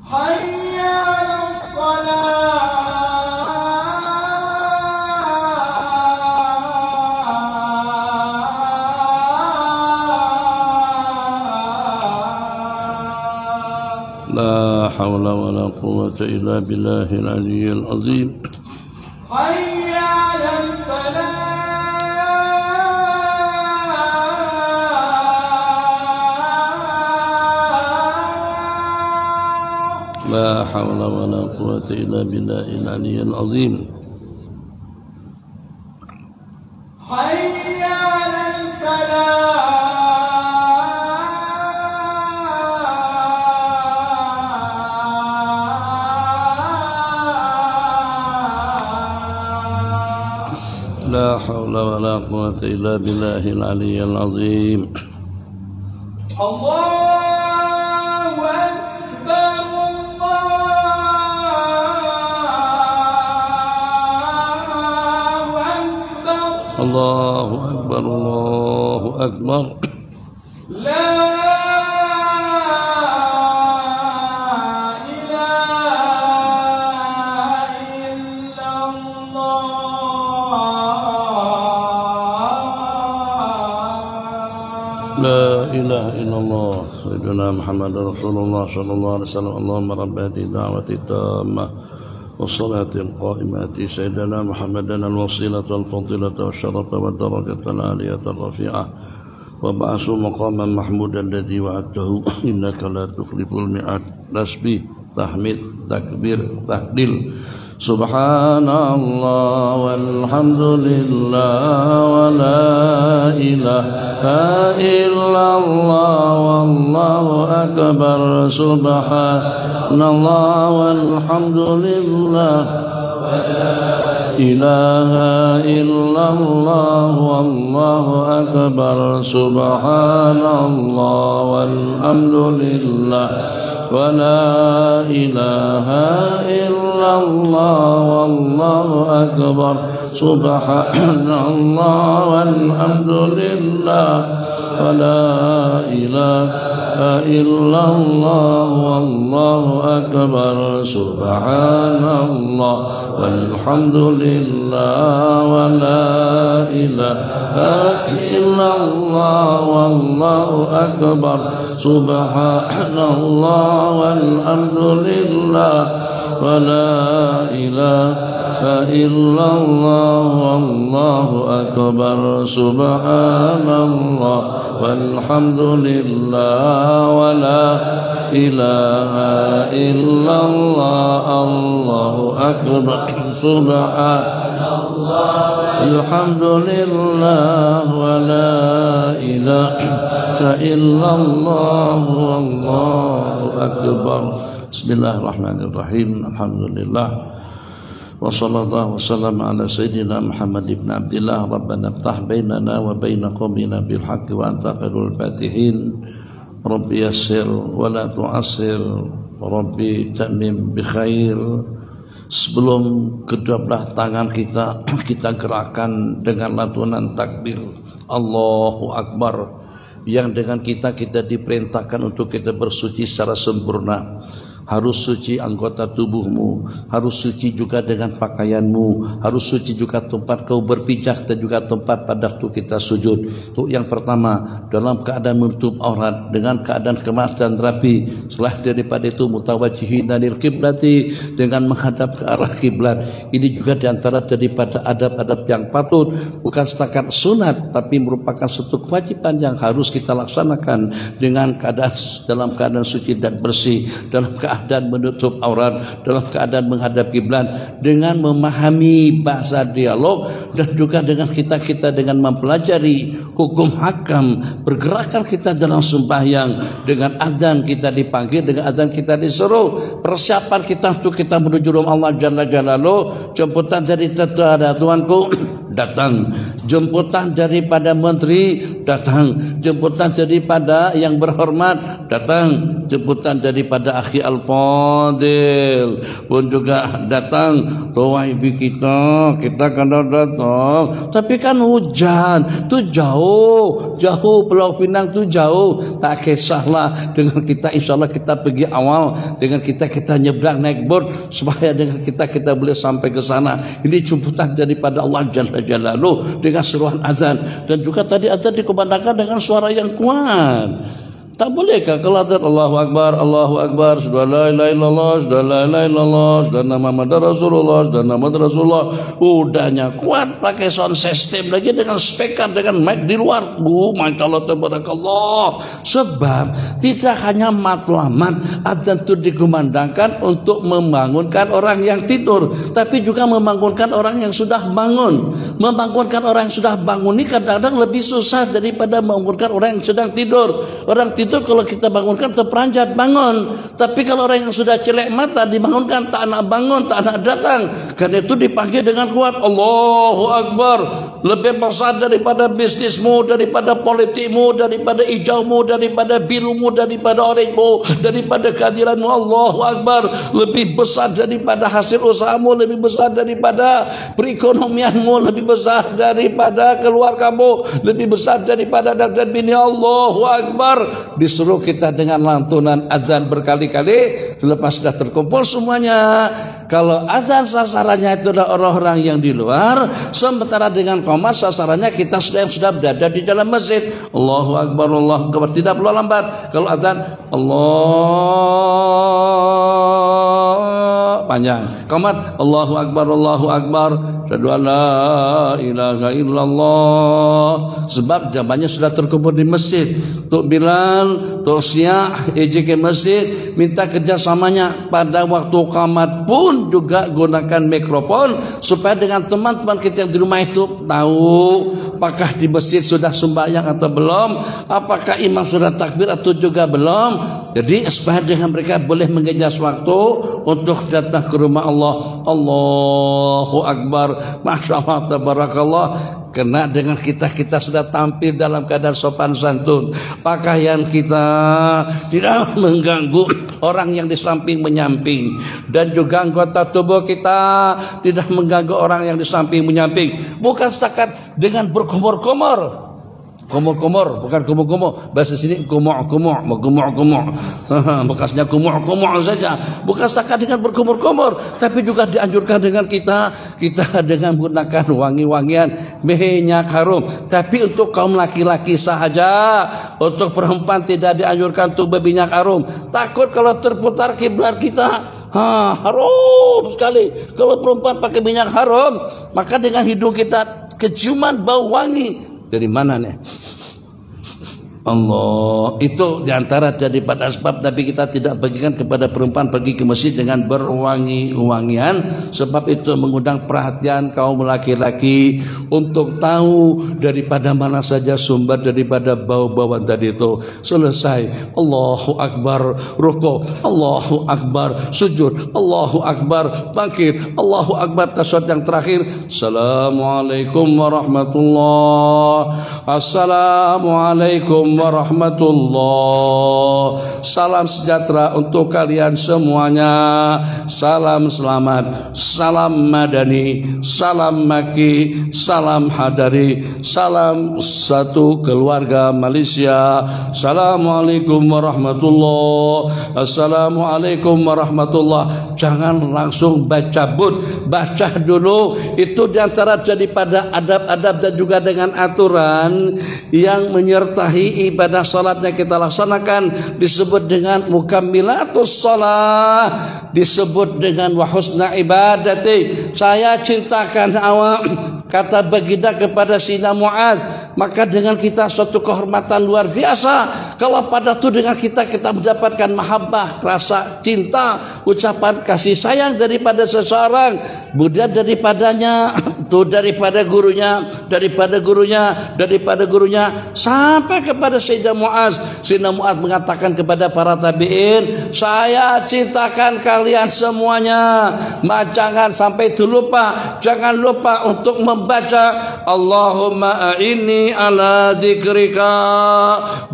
Hayya 'alas salat. La haula wala quwwata illa billahil aliyyil azim. Hayya 'alal falah. La haula wala quwwata illa billahil aliyyil azim. Hayya 'alal falah. La haula wala quwwata illa billahil aliyyil azim. Allahu akbar. Allahu akbar. Allahu akbar. La لا إله إلا الله سيدنا محمد رسول الله صلى الله عليه وسلم. اللهم رب هذه الدعوة التامة والصلاة القائمة سيدنا محمدا الوسيلة والفضيلة والشرف والدرجة العالية الرفيعة وبعث مقاما محمودا الذي وعدته إنك لا تخلف الميعاد. تسبيح تحميد تكبير تهليل Subhanallah walhamdulillah wa la ilaha illallah wallahu akbar. Subhanallah walhamdulillah wa la ilaha illallah wallahu akbar. Subhanallah walhamdulillah wa la ilaha illallah wallahu akbar. Subhanallah walhamdulillah wa la ilaha illallah wallahu akbar. Subhanallah walhamdulillah wa la ilaha illallah wallahu akbar. Subhanallah walhamdulillah wa la ilaha illallah wallahu akbar. Subhanallah walhamdulillah wa la ilaha illallah Allahu akbar. Subhanallah walhamdulillah wa la ilaha illallah wallahu akbar. Bismillahirrahmanirrahim. Alhamdulillah wa sallallahu wasallam ala sayyidina Muhammad ibn Abdillah. Rabbana iftah bainana wa baina qaumina bil haqqi wa anta khairul fatihin. Rabbi yassir wa la tu'assir. Rabbi tamim bi khair. Sebelum kedua belah tangan kita gerakan dengan lantunan takbir Allahu Akbar, yang dengan kita diperintahkan untuk kita bersuci secara sempurna. Harus suci anggota tubuhmu, harus suci juga dengan pakaianmu, harus suci juga tempat kau berpijak dan juga tempat pada waktu kita sujud. Untuk yang pertama, dalam keadaan menutup aurat dengan keadaan kemas dan rapi. Setelah daripada itu mutawajjihin lil qiblati, dengan menghadap ke arah kiblat. Ini juga diantara daripada adab-adab yang patut, bukan setakat sunat, tapi merupakan suatu kewajiban yang harus kita laksanakan dengan keadaan dalam keadaan suci dan bersih, dalam keadaan menutup aurat, dalam keadaan menghadap kiblat, dengan memahami bahasa dialog, dan juga dengan kita dengan mempelajari hukum hakam, pergerakan kita dalam sembahyang, dengan azan kita dipanggil, dengan azan kita disuruh, persiapan kita untuk kita menuju rumah Allah Jalla Jalaluhu, jemputan dari Tuhanku datang jemputan daripada menteri datang, jemputan daripada yang berhormat datang, jemputan daripada akhi al-fadil pun juga datang. Tuai kita kena datang, tapi kan hujan tuh jauh Pulau Pinang tuh jauh. Tak kisahlah dengan kita, insya Allah kita pergi awal, dengan kita nyebrang naik boat supaya dengan kita boleh sampai ke sana. Ini jemputan daripada Allah Jalla Jalaluh dengan seruan azan, dan juga tadi azan dikumandangkan dengan suara yang kuat. Tak bolehkah kalau azan Allahu Akbar, sudah la ilaha illallah, sudah la ilaha illallah, sudah Muhammadar Rasulullah, sudah Muhammadar Rasulullah, udahnya kuat pakai sound system lagi dengan speaker, dengan mic di luar. Masya Allah tabarakallah. Sebab tidak hanya matlamat azan itu dikumandangkan untuk membangunkan orang yang tidur, tapi juga membangunkan orang yang sudah bangun. Membangunkan orang yang sudah bangun ini kadang-kadang lebih susah daripada membangunkan orang yang sedang tidur. Orang tidur kalau kita bangunkan terperanjat bangun, tapi kalau orang yang sudah celek mata dibangunkan tak nak bangun, tak nak datang. Karena itu dipanggil dengan kuat, Allahu Akbar. Lebih besar daripada bisnismu, daripada politikmu, daripada hijaumu, daripada birumu, daripada orangmu, daripada kehadiranmu. Allahu Akbar. Lebih besar daripada hasil usahamu, lebih besar daripada perekonomianmu, lebih besar daripada keluargamu, lebih besar daripada anak dan bini. Allahu Akbar. Disuruh kita dengan lantunan azan berkali-kali selepas sudah terkumpul semuanya. Kalau azan sasarannya itu adalah orang-orang yang di luar, sementara dengan qomat sasarannya kita yang sudah berada di dalam masjid. Allahu Akbar, Allahu Akbar. Tidak perlu lambat. Kalau azan Allah panjang, qomat Allahu Akbar, Allahu Akbar. Asyhadu an la ilaha illallah. Sebab jamannya sudah terkumpul di masjid. Tok Bilal, Tok Siak, ke masjid, minta kerjasamanya pada waktu qamat pun juga gunakan mikrofon supaya dengan teman-teman kita yang di rumah itu tahu apakah di masjid sudah sembahyang atau belum, apakah imam sudah takbir atau juga belum. Jadi supaya dengan mereka boleh mengejar waktu untuk datang ke rumah Allah. Allahu Akbar. Masya Allah tabarakallah. Karena dengan kita sudah tampil dalam keadaan sopan santun, pakaian kita tidak mengganggu orang yang di samping menyamping, dan juga anggota tubuh kita tidak mengganggu orang yang di samping menyamping. Bukan setakat dengan berkumur-kumur. Kumur-kumur, bukan kumur-kumur. Bahasa sini kumur-kumur, bekasnya kumur-kumur saja. Bukan setakat dengan berkumur-kumur, tapi juga dianjurkan dengan kita dengan menggunakan wangi-wangian minyak harum. Tapi untuk kaum laki-laki sahaja, untuk perempuan tidak dianjurkan untuk berminyak harum. Takut kalau terputar kiblat kita. Harum sekali. Kalau perempuan pakai minyak harum, maka dengan hidung kita keciuman bau wangi. Dari mana nih? Allah, itu diantara daripada sebab Nabi kita tidak bagikan kepada perempuan pergi ke masjid dengan berwangi-wangian, sebab itu mengundang perhatian kaum laki-laki untuk tahu daripada mana saja sumber daripada bau-bauan tadi itu. Selesai, Allahu Akbar, ruku, Allahu Akbar, sujud, Allahu Akbar, bangkit, Allahu Akbar, tasyahud yang terakhir, Assalamualaikum warahmatullahi, Assalamualaikum warahmatullah. Salam sejahtera untuk kalian semuanya. Salam selamat, salam madani, salam maki, salam hadari, salam satu keluarga Malaysia. Assalamualaikum warahmatullah. Assalamualaikum warahmatullah. Jangan langsung baca baca dulu. Itu diantara daripada adab-adab dan juga dengan aturan yang menyertai ibadah salatnya kita laksanakan, disebut dengan mukammilatus shalah, disebut dengan wa husna ibadati. Saya cintakan awak, kata baginda kepada Sayyidina Muaz, maka dengan kita suatu kehormatan luar biasa. Kalau pada itu dengan kita mendapatkan mahabbah, rasa cinta, ucapan kasih sayang daripada seseorang, kemudian daripadanya itu daripada gurunya sampai kepada Sayyidina Muaz. Sayyidina Muaz mengatakan kepada para tabi'in, saya cintakan kalian semuanya, jangan sampai terlupa, jangan lupa untuk membaca Allahumma a'inni ala zikrika,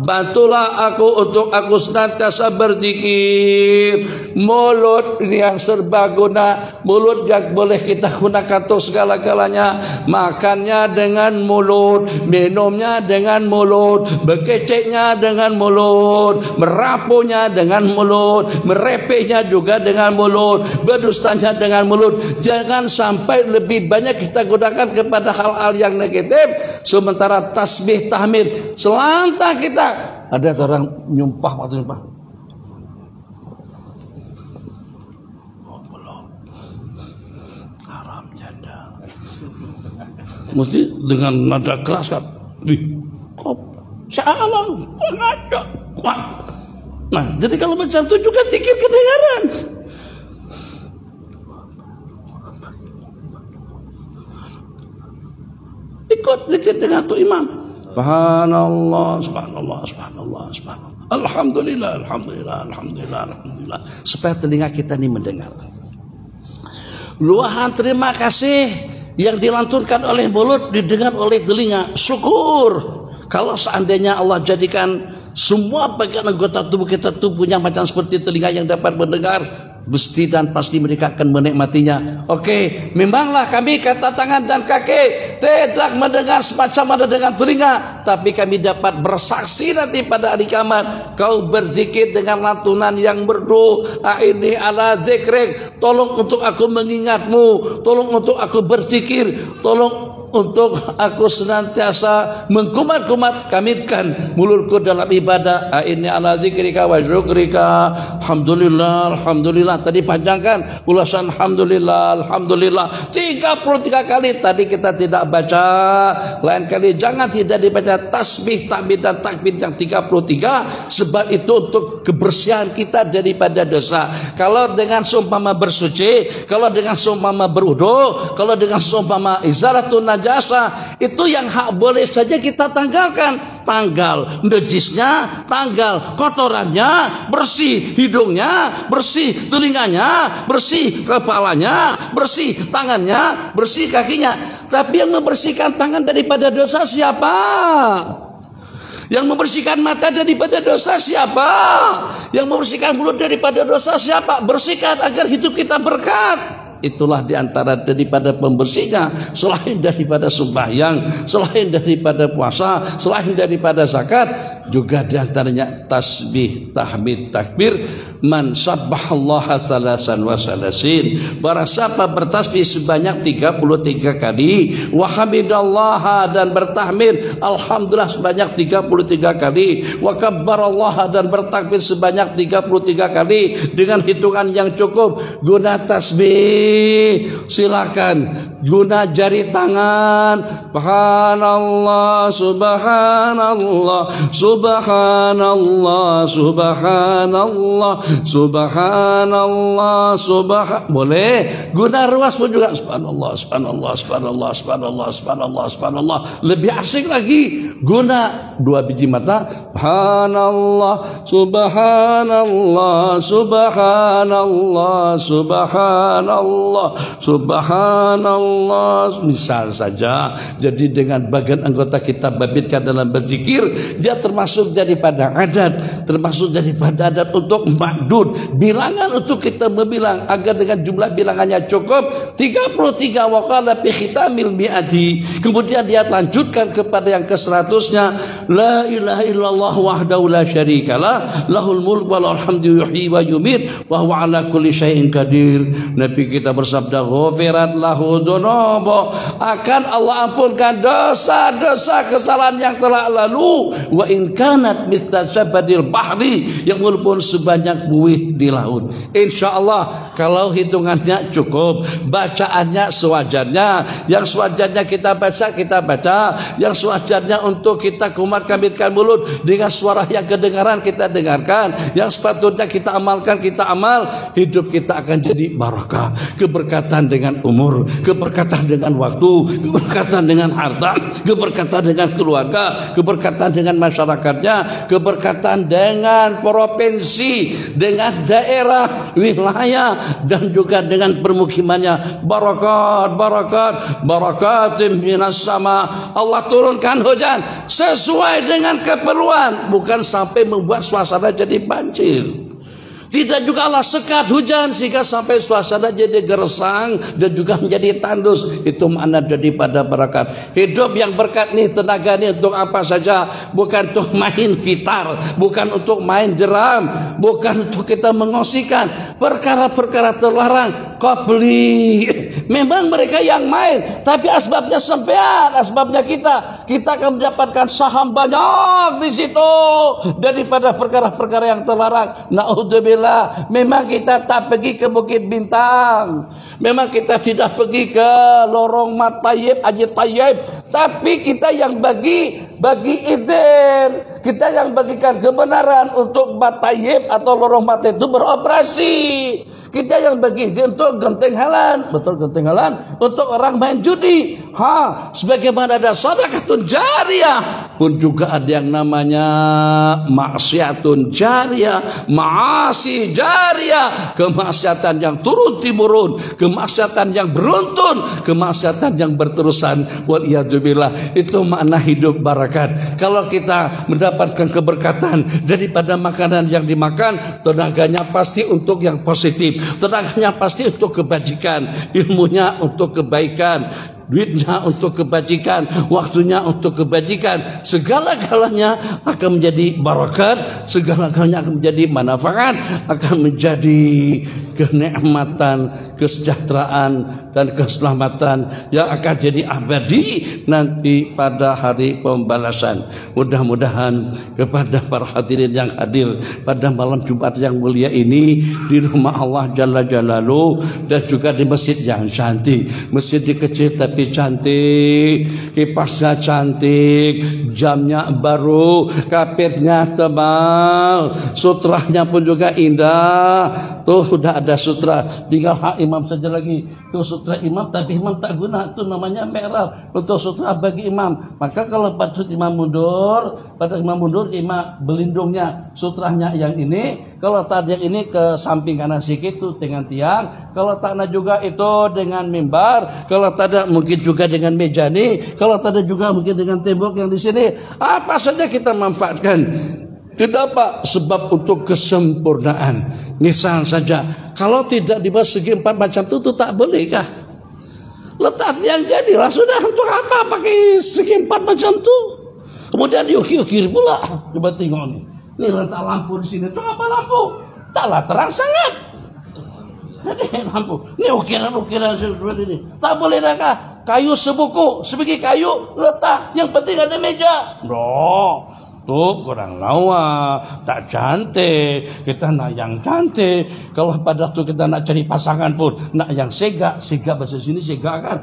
bantulah aku untuk aku senantiasa berzikir. Mulut yang serbaguna, mulut yang boleh kita gunakan untuk segala-galanya. Makannya dengan mulut, minumnya dengan mulut, bekeceknya dengan mulut, merapuhnya dengan mulut, merepehnya juga dengan mulut, berdustanya dengan mulut. Jangan sampai lebih banyak kita gunakan kepada hal-hal yang negatif, sementara tasbih tahmid selantang kita. Ada orang nyumpah waktu nyumpah, mesti dengan nada keras kan, kop, salam, ada, kuat. Nah, jadi kalau macam itu juga zikir kedengaran. Ikut zikir dengan tuh imam. Subhanallah, subhanallah, subhanallah, subhanallah. Alhamdulillah, alhamdulillah, alhamdulillah, alhamdulillah. Supaya telinga kita ini mendengar. Luahan terima kasih yang dilantunkan oleh mulut didengar oleh telinga. Syukur kalau seandainya Allah jadikan semua bagian anggota tubuh kita punya macam seperti telinga yang dapat mendengar, mesti dan pasti mereka akan menikmatinya. Oke, memanglah kami kata tangan dan kaki tidak mendengar semacam ada dengan telinga, tapi kami dapat bersaksi nanti pada hari kiamat. Kau berzikir dengan lantunan yang merdu, ini ala zikrik, tolong untuk aku mengingatmu, tolong untuk aku berzikir, tolong untuk aku senantiasa mengkumat-kumat kamirkan mulutku dalam ibadah. Ini ala zikrika wa syukrika. Alhamdulillah, alhamdulillah. Tadi panjangkan ulasan alhamdulillah, alhamdulillah 33 kali. Tadi kita tidak baca. Lain kali jangan tidak dibaca tasbih, tahmid dan takbir yang 33, sebab itu untuk kebersihan kita daripada dosa. Kalau dengan seumpama bersuci, kalau dengan seumpama berwudu, kalau dengan seumpama izalatun jasa, itu yang hak boleh saja kita tanggalkan. Tanggal najisnya, tanggal kotorannya, bersih hidungnya, bersih telinganya, bersih kepalanya, bersih tangannya, bersih kakinya. Tapi yang membersihkan tangan daripada dosa siapa? Yang membersihkan mata daripada dosa siapa? Yang membersihkan mulut daripada dosa siapa? Bersihkan agar hidup kita berkat. Itulah diantara daripada pembersihnya, selain daripada sembahyang, selain daripada puasa, selain daripada zakat, juga diantaranya tasbih, tahmid, takbir. Man sabbahallaha salasan wa salasin, barang siapa bertasbih sebanyak 33 kali, wa hamidallaha dan bertahmid alhamdulillah sebanyak 33 kali, wa kabbarallaha dan bertakbir sebanyak 33 kali dengan hitungan yang cukup. Guna tasbih silakan guna jari tangan, subhanallah, subhanallah, subhanallah, subhanallah, subhanallah, boleh guna ruas pun juga subhanallah, subhanallah, subhanallah, subhanallah, subhanallah, subhanallah. Lebih asik lagi guna 2 biji mata, subhanallah, subhanallah, subhanallah, subhanallah, subhanallah, misal saja. Jadi dengan bagian anggota kita babitkan dalam berzikir, dia termasuk daripada adat, termasuk daripada adat untuk ma'dud, bilangan untuk kita membilang agar dengan jumlah bilangannya cukup 33. Waqala fi khitamil mi'ati, kemudian dia lanjutkan kepada yang ke-100-nya, la ilaha illallah wahdahu la syarikalah, lahul mulk wa lahul hamdu yuhyi wa yumit wa huwa ala kulli syai'in qadir. Nabi kita bersabda, ghufirat lahu dzunubu, akan Allah ampunkan dosa-dosa kesalahan yang telah lalu, wa in kanat mithla zabadil bahri, yang walaupun sebanyak buih di laut. Insya Allah kalau hitungannya cukup, bacaannya sewajarnya. Yang sewajarnya kita baca, yang sewajarnya untuk kita kumat-kamitkan mulut dengan suara yang kedengaran kita dengarkan, yang sepatutnya kita amalkan kita amal. Hidup kita akan jadi barakah, keberkatan dengan umur, keberkatan dengan waktu, keberkatan dengan harta, keberkatan dengan keluarga, keberkatan dengan masyarakatnya, keberkatan dengan provinsi, dengan daerah, wilayah, dan juga dengan permukimannya. Barakatim minas sama. Allah turunkan hujan sesuai dengan keperluan, bukan sampai membuat suasana jadi banjir. Tidak juga Allah sekat hujan sehingga sampai suasana jadi gersang dan juga menjadi tandus. Itu makna daripada barakat. Hidup yang berkat nih, tenaga nih untuk apa saja. Bukan untuk main gitar, bukan untuk main drum, bukan untuk kita mengosikan perkara-perkara terlarang. Kau beli. Memang mereka yang main, tapi asbabnya sampean, asbabnya kita. Kita akan mendapatkan saham banyak di situ daripada perkara-perkara yang terlarang. Naudzubillah. Memang kita tak pergi ke Bukit Bintang, memang kita tidak pergi ke Lorong Matayib, Haji Tayyib, tapi kita yang bagi izin, kita yang bagikan kebenaran untuk Matayib atau Lorong Matayib itu beroperasi. Kita yang bagi izin untuk genteng halan, betul genteng halan, untuk orang main judi. Sebagaimana ada sedekahun jariyah, pun juga ada yang namanya maksiatun jariyah, maasi jariyah, kemaksiatan yang turun-temurun, kemaksiatan yang beruntun, kemaksiatan yang berterusan. Waliyadzubillah. Itu makna hidup barakat. Kalau kita mendapatkan keberkatan daripada makanan yang dimakan, tenaganya pasti untuk yang positif, tenaganya pasti untuk kebajikan, ilmunya untuk kebaikan, duitnya untuk kebajikan, waktunya untuk kebajikan. Segala-galanya akan menjadi barakat, segala-galanya akan menjadi manfaat, akan menjadi kenikmatan, kesejahteraan, dan keselamatan yang akan jadi abadi nanti pada hari pembalasan. Mudah-mudahan kepada para hadirin yang hadir pada malam Jumat yang mulia ini di rumah Allah Jalla Jalaluh, dan juga di masjid yang cantik, masjid kecil tapi cantik, kipasnya cantik, jamnya baru, kapitnya tebal, sutranya pun juga indah. Tuh sudah ada sutra, tinggal hak imam saja lagi. Tuh sutra imam, tapi imam tak guna, itu namanya merah untuk sutra bagi imam. Maka kalau pada imam mundur, imam belindungnya sutranya yang ini. Kalau tak yang ini ke samping kanan sedikit tuh dengan tiang. Kalau tak ada juga itu dengan mimbar. Kalau tak ada mungkin juga dengan meja nih. Kalau tak ada juga mungkin dengan tembok yang di sini. Apa saja kita manfaatkan. Kenapa? Sebab untuk kesempurnaan. Misal saja, kalau tidak dibahas segi 4 macam itu tak boleh kah? Letak yang jadilah sudah, untuk apa pakai segi 4 macam itu? Kemudian diukir-ukir pula. Coba tengok nih. Ini letak lampu di sini. Itu apa lampu? Taklah terang sangat. Ini lampu. Ini ukiran-ukiran seperti ini. Tak boleh kah? Kayu sebuku, sebiji kayu letak. Yang penting ada meja. No. Tuh kurang lawa, tak cantik. Kita nak yang cantik. Kalau pada waktu kita nak cari pasangan pun nak yang sega bahasa sini sega kan.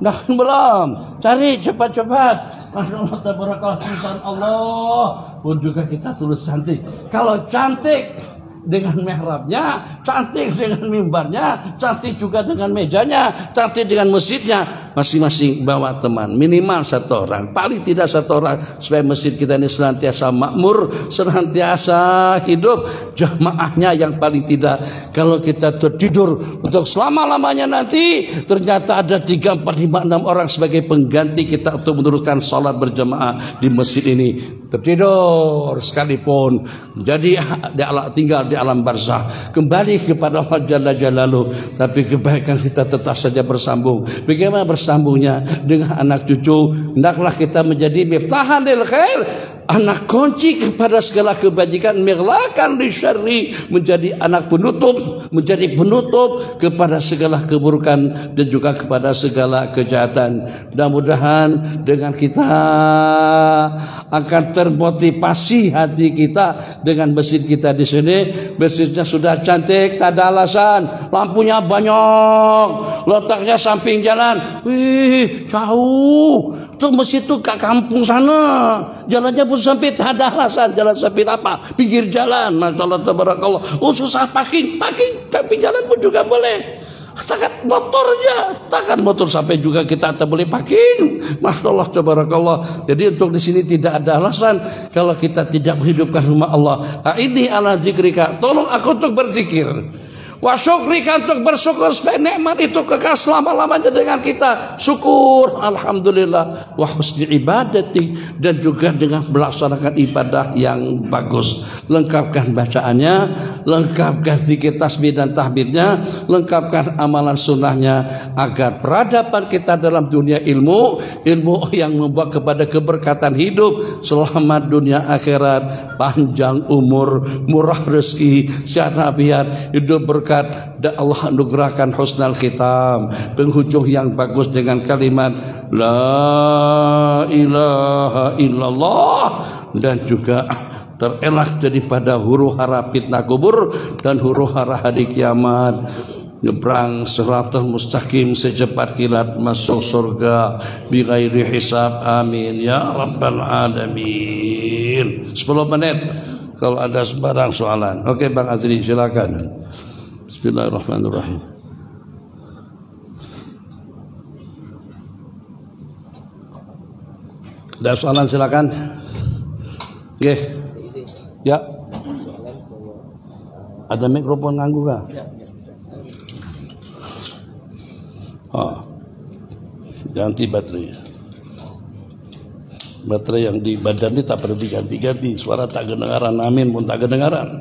Dah belum. Cari cepat-cepat. Allah tabarakallah, tulisan Allah pun juga kita tulis cantik. Kalau cantik dengan mihrabnya, cantik dengan mimbarnya, cantik juga dengan mejanya, cantik dengan masjidnya. Masing-masing bawa teman, minimal 1 orang, paling tidak 1 orang, supaya masjid kita ini senantiasa makmur, senantiasa hidup. Jamaahnya yang paling tidak, kalau kita tertidur untuk selama-lamanya nanti, ternyata ada 3, 4, 5, 6 orang sebagai pengganti kita untuk meneruskan salat berjamaah di masjid ini. Tertidur sekalipun, jadi tinggal di alam barzah, kembali kepada Allah Jalla Jalaluh. Tapi kebaikan kita tetap saja bersambung. Bagaimana bersambungnya? Dengan anak cucu. Hendaklah kita menjadi miftahan lil khair, anak kunci kepada segala kebajikan, mighlaqan lisyarri, menjadi anak penutup, menjadi penutup kepada segala keburukan dan juga kepada segala kejahatan. Mudah-mudahan dengan kita akan termotivasi hati kita dengan masjid kita di sini. Masjidnya sudah cantik, tak ada alasan. Lampunya banyak, letaknya samping jalan. Wih, jauh. Tuh masjid tuh ke kampung sana, jalannya pun sempit, ada alasan. Jalan sempit apa? Pinggir jalan, masya Allah tabarakallah. Oh susah parking, tapi jalan pun juga boleh. Sangat motornya, takkan motor sampai juga kita tak boleh parking. Masya Allah tabarakallah. Jadi untuk di sini tidak ada alasan kalau kita tidak menghidupkan rumah Allah. Nah, ini ala zikrika, tolong aku untuk berzikir. Wa syukrika, untuk bersyukur supaya nikmat itu kekal selama-lamanya dengan kita. Syukur, alhamdulillah. Wa husni ibadati, dan juga dengan melaksanakan ibadah yang bagus. Lengkapkan bacaannya, lengkapkan zikir tasbih dan tahmidnya, lengkapkan amalan sunnahnya, agar peradaban kita dalam dunia ilmu yang membawa kepada keberkatan hidup selama dunia akhirat, panjang umur, murah rezeki, sehat afiat, hidup berkah. Dan Allah anugerahkan husnul khitam, penghujung yang bagus dengan kalimat la ilaha illallah, dan juga terelak daripada huru-hara fitnah kubur dan huru-hara hari kiamat. Nyebrang siratal mustaqim secepat kilat masuk surga bighairi hisab, amin ya rabbal alamin. 10 menit kalau ada sembarang soalan. Oke Bang Azri, silakan. Bismillahirrahmanirrahim. Ada soalan silakan. Oke. Ya. Ada mikrofon nganggu kah? Oh. Ganti baterai. Baterai yang di badan ini tak perlu diganti-ganti. Suara tak kedengaran, amin pun tak kedengaran.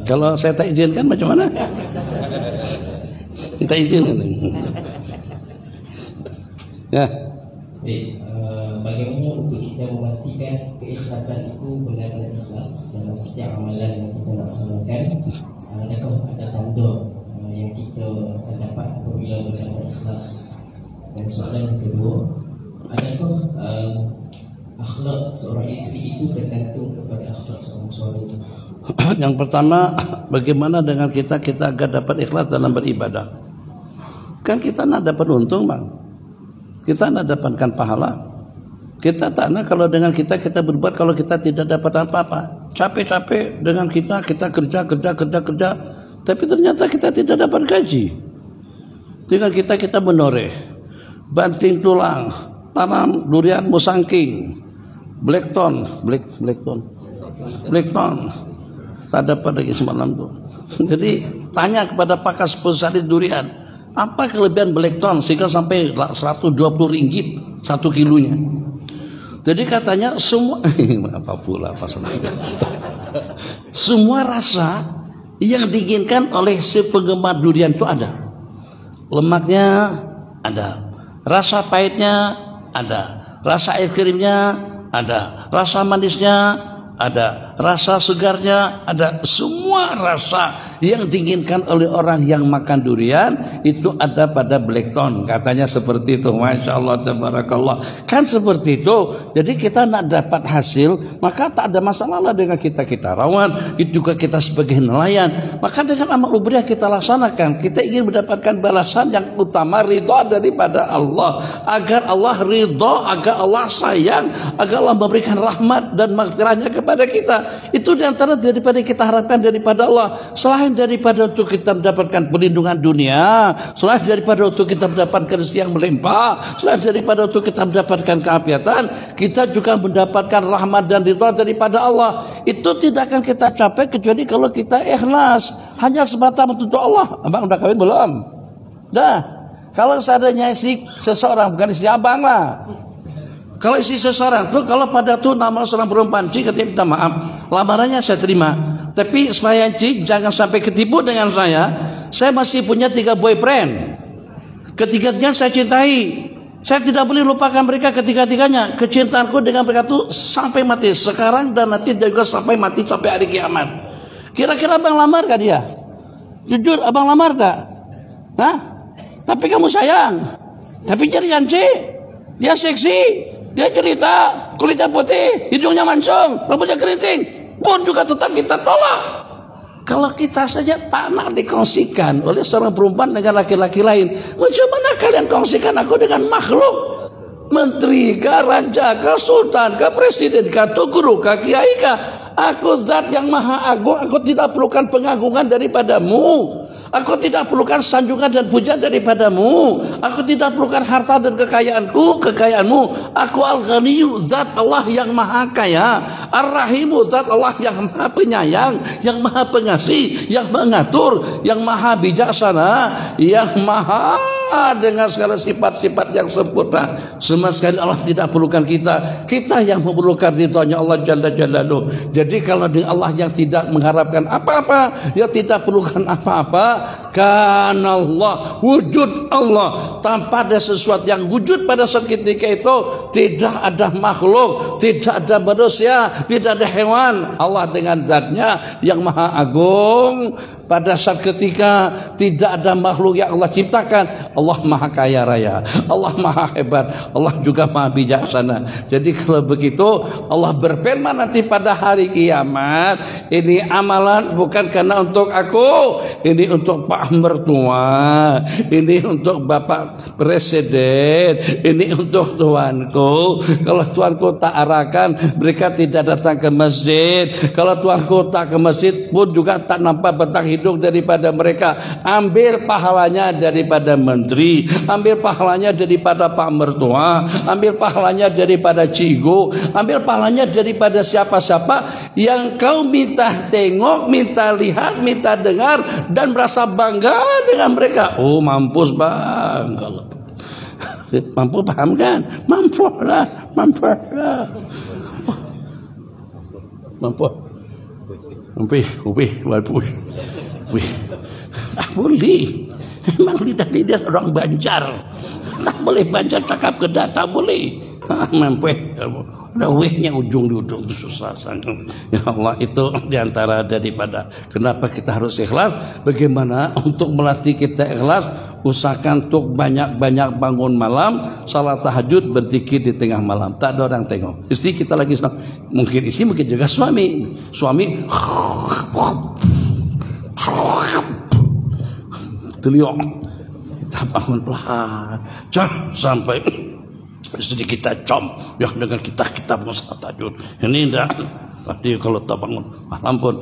Kalau saya tak izinkan macam mana? Kita izin. Ya. Bagaimana untuk kita memastikan keikhlasan itu benar-benar ikhlas dalam setiap amalan yang kita laksanakan? Adakah ada tanda yang kita akan dapat apabila benar-benar ikhlas? Dan soalan yang kedua, adakah akhlak seorang isteri itu tergantung kepada akhlak seorang suami? Yang pertama, bagaimana dengan kita agar dapat ikhlas dalam beribadah? Kan kita nak dapat untung Bang, kita nak dapatkan pahala. Kita tak nak kalau dengan kita berbuat kalau kita tidak dapat apa-apa. Capek-capek dengan kita kerja, tapi ternyata kita tidak dapat gaji. Dengan kita menoreh, banting tulang, tanam durian musangking, blackton, tak dapat lagi semalam tuh. Jadi tanya kepada pakar spesialis durian, apa kelebihan blackton sehingga sampai 120 ringgit 1 kilonya. Jadi katanya semua apa pula semua rasa yang diinginkan oleh si penggemar durian itu ada. Lemaknya ada, rasa pahitnya ada, rasa es krimnya ada, rasa manisnya ada, rasa segarnya ada. Semua rasa yang diinginkan oleh orang yang makan durian itu ada pada blackton, katanya seperti itu. Masya Allah tabarakallah, kan seperti itu. Jadi kita nak dapat hasil, maka tak ada masalah lah dengan kita rawat, itu juga kita sebagai nelayan. Maka dengan amal ubriyah kita laksanakan, kita ingin mendapatkan balasan yang utama, ridha daripada Allah, agar Allah ridha, agar Allah sayang, agar Allah memberikan rahmat dan maghfirahnya kepada kita. Itu diantara daripada kita harapkan daripada Allah. Selain daripada untuk kita mendapatkan perlindungan dunia, selain daripada untuk kita mendapatkan rezeki yang melimpah, selain daripada untuk kita mendapatkan keapiatan, kita juga mendapatkan rahmat dan ridha daripada Allah. Itu tidak akan kita capai kecuali kalau kita ikhlas, hanya semata untuk Allah. Abang udah kawin belum? Dah. Kalau seadanya istri seseorang, bukan istri abang lah. Kalau istri seseorang tuh, kalau pada tuh nama seorang perempuan, katanya minta maaf, lamarannya saya terima, Tapi supaya jangan sampai ketipu dengan saya masih punya 3 boyfriend. Ketiga-tiganya saya cintai. Saya tidak boleh lupakan mereka ketiga-tiganya. Kecintaanku dengan mereka itu sampai mati. Sekarang dan nanti juga sampai mati, sampai hari kiamat. Kira-kira abang lamar gak dia? Jujur, abang lamar gak? Hah? Tapi kamu sayang. Tapi jadian dia seksi, dia cerita, kulitnya putih, hidungnya mancung, rambutnya keriting, pun juga tetap kita tolak. Kalau kita saja tak nak dikongsikan oleh seorang perempuan dengan laki-laki lain, bagaimana kalian kongsikan aku dengan makhluk? Menteri kah, raja kah, sultan kah, presiden kah, guru kah, kiai kah? Aku zat yang maha agung, aku tidak perlukan pengagungan daripadamu. Aku tidak perlukan sanjungan dan pujian daripadamu. Aku tidak perlukan harta dan kekayaanmu. Aku Al-Ghaniyyu, zat Allah yang maha kaya. Ar-Rahimu, zat Allah yang maha penyayang, yang maha pengasih, yang mengatur, yang maha bijaksana, yang maha dengan segala sifat-sifat yang sempurna. Sama sekali Allah tidak perlukan kita. Kita yang memerlukan ridhonya Allah Jalla Jalaluhu. Jadi kalau dengan Allah yang tidak mengharapkan apa-apa, yang tidak perlukan apa-apa, karena Allah, wujud Allah, tanpa ada sesuatu yang wujud pada saat ketika itu, tidak ada makhluk, tidak ada manusia, tidak ada hewan. Allah dengan zatnya yang maha agung, pada saat ketika tidak ada makhluk yang Allah ciptakan, Allah maha kaya raya, Allah maha hebat, Allah juga maha bijaksana. Jadi kalau begitu Allah berfirman nanti pada hari kiamat, ini amalan bukan karena untuk aku, ini untuk Pak Mertua, ini untuk Bapak Presiden, ini untuk tuanku. Kalau tuanku tak arahkan, mereka tidak datang ke masjid. Kalau tuanku tak ke masjid pun juga tak nampak batang hidung daripada mereka. Ambil pahalanya daripada menteri, ambil pahalanya daripada Pak Mertua, ambil pahalanya daripada Cigo, ambil pahalanya daripada siapa-siapa yang kau minta tengok, minta lihat, minta dengar dan merasa bangga dengan mereka. Oh, mampus bang. Kalau mampu paham kan? Mampu lah. Mampu. Tak boleh. Memang lidah orang Banjar. Tak boleh Banjar cakap kedah, tak boleh. Mampu. Ada wehnya ujung di ujung itu susah sangat. Ya Allah, itu diantara daripada kenapa kita harus ikhlas. Bagaimana untuk melatih kita ikhlas? Usahakan untuk banyak-banyak bangun malam, salat tahajud, berzikir di tengah malam. Tak ada orang tengok. Istri kita lagi senang. Mungkin istri, mungkin juga suami. Teliok. Kita bangun pelan. Sampai sedikit kita yang dengan kita musnah tahajud. Ini enggak. Tadi kalau tak bangun malam pun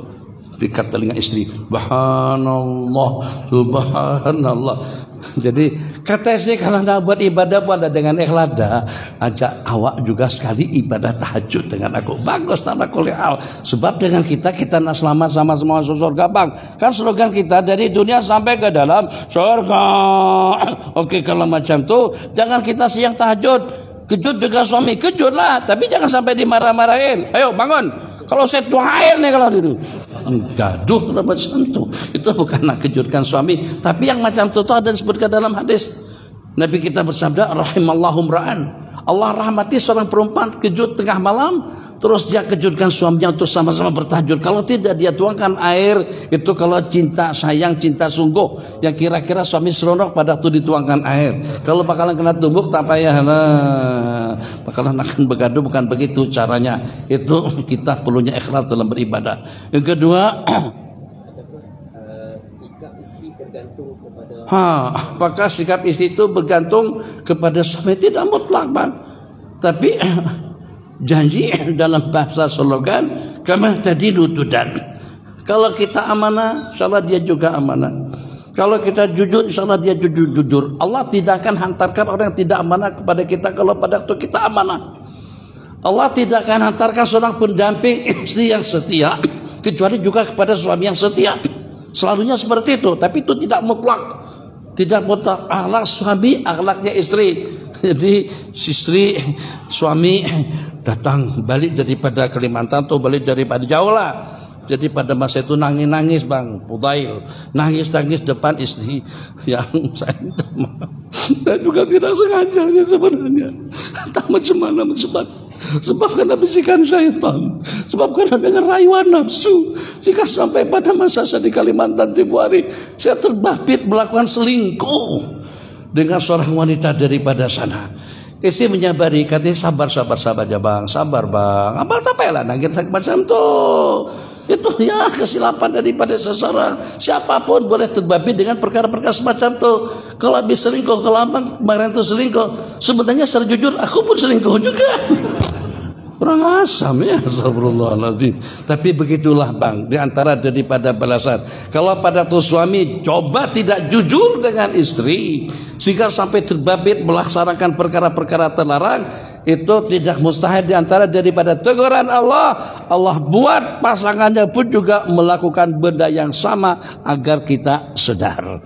dekat telinga istri, subhanallah, subhanallah. Jadi kata istri kalau nak buat ibadah pun ada dengan ikhlas dah. Ajak awak juga sekali ibadah tahajud dengan aku. Bagus tanah kuliah. Sebab dengan kita nak selamat sama semua surga bang. Kan slogan kita dari dunia sampai ke dalam surga. Oke, kalau macam tu jangan kita siang tahajud. Kejut juga suami, kejut lah. Tapi jangan sampai dimarah-marahin. Ayo bangun. Kalau saya tuhain nih kalau itu. Gaduh macam tu. Itu bukan nak kejutkan suami. Tapi yang macam tu ada disebutkan dalam hadis. Nabi kita bersabda, rahimallahu ra'an. Allah rahmati seorang perempuan kejut tengah malam. Terus dia kejutkan suaminya untuk sama-sama bertahajud. Kalau tidak dia tuangkan air. Itu kalau cinta sayang, cinta sungguh. Yang kira-kira suami seronok pada itu dituangkan air. Kalau bakalan kena tumbuk tak payah lah. Bakalan akan bergaduh, bukan begitu caranya. Itu kita perlunya ikhlas dalam beribadah. Yang kedua, sikap istri bergantung kepada apakah sikap istri itu bergantung kepada suami? Tidak mutlak bang. Tapi janji dalam bahasa slogan kama tadi nutudan. Kalau kita amanah, insyaallah dia juga amanah. Kalau kita jujur, insyaallah dia jujur. Allah tidak akan hantarkan orang yang tidak amanah kepada kita kalau pada waktu kita amanah. Allah tidak akan hantarkan seorang pendamping istri yang setia kecuali juga kepada suami yang setia. Selalunya seperti itu, tapi itu tidak mutlak. Tidak mutlak. Akhlak suami, akhlaknya istri. Jadi istri, suami datang balik daripada Kalimantan atau balik daripada jauh lah. Jadi pada masa itu nangis-nangis Bang Fudail, nangis-nangis depan istri yang saya minta maaf. Saya juga tidak sengaja sebenarnya. Tak macam mana sebab karena bisikan syaitan, sebab karena dengan rayuan nafsu. Jika sampai pada masa saya di Kalimantan Timur hari, saya terbabit melakukan selingkuh dengan seorang wanita daripada sana. Istri menyabari, katanya sabar aja Bang, sabar Bang. Abang tak payahlah nangis macam tuh. Itu ya kesilapan daripada seseorang. Siapapun boleh terbabit dengan perkara-perkara semacam itu. Kalau habis selingkuh, kalau abang kemarin itu selingkuh, sebenarnya secara jujur aku pun selingkuh juga. Kurang asam ya, astagfirullahaladzim. Tapi begitulah Bang, di antara daripada balasan. Kalau pada tuh suami coba tidak jujur dengan istri, sehingga sampai terbabit melaksanakan perkara-perkara terlarang, itu tidak mustahil di antara daripada teguran Allah. Allah buat pasangannya pun juga melakukan benda yang sama agar kita sadar.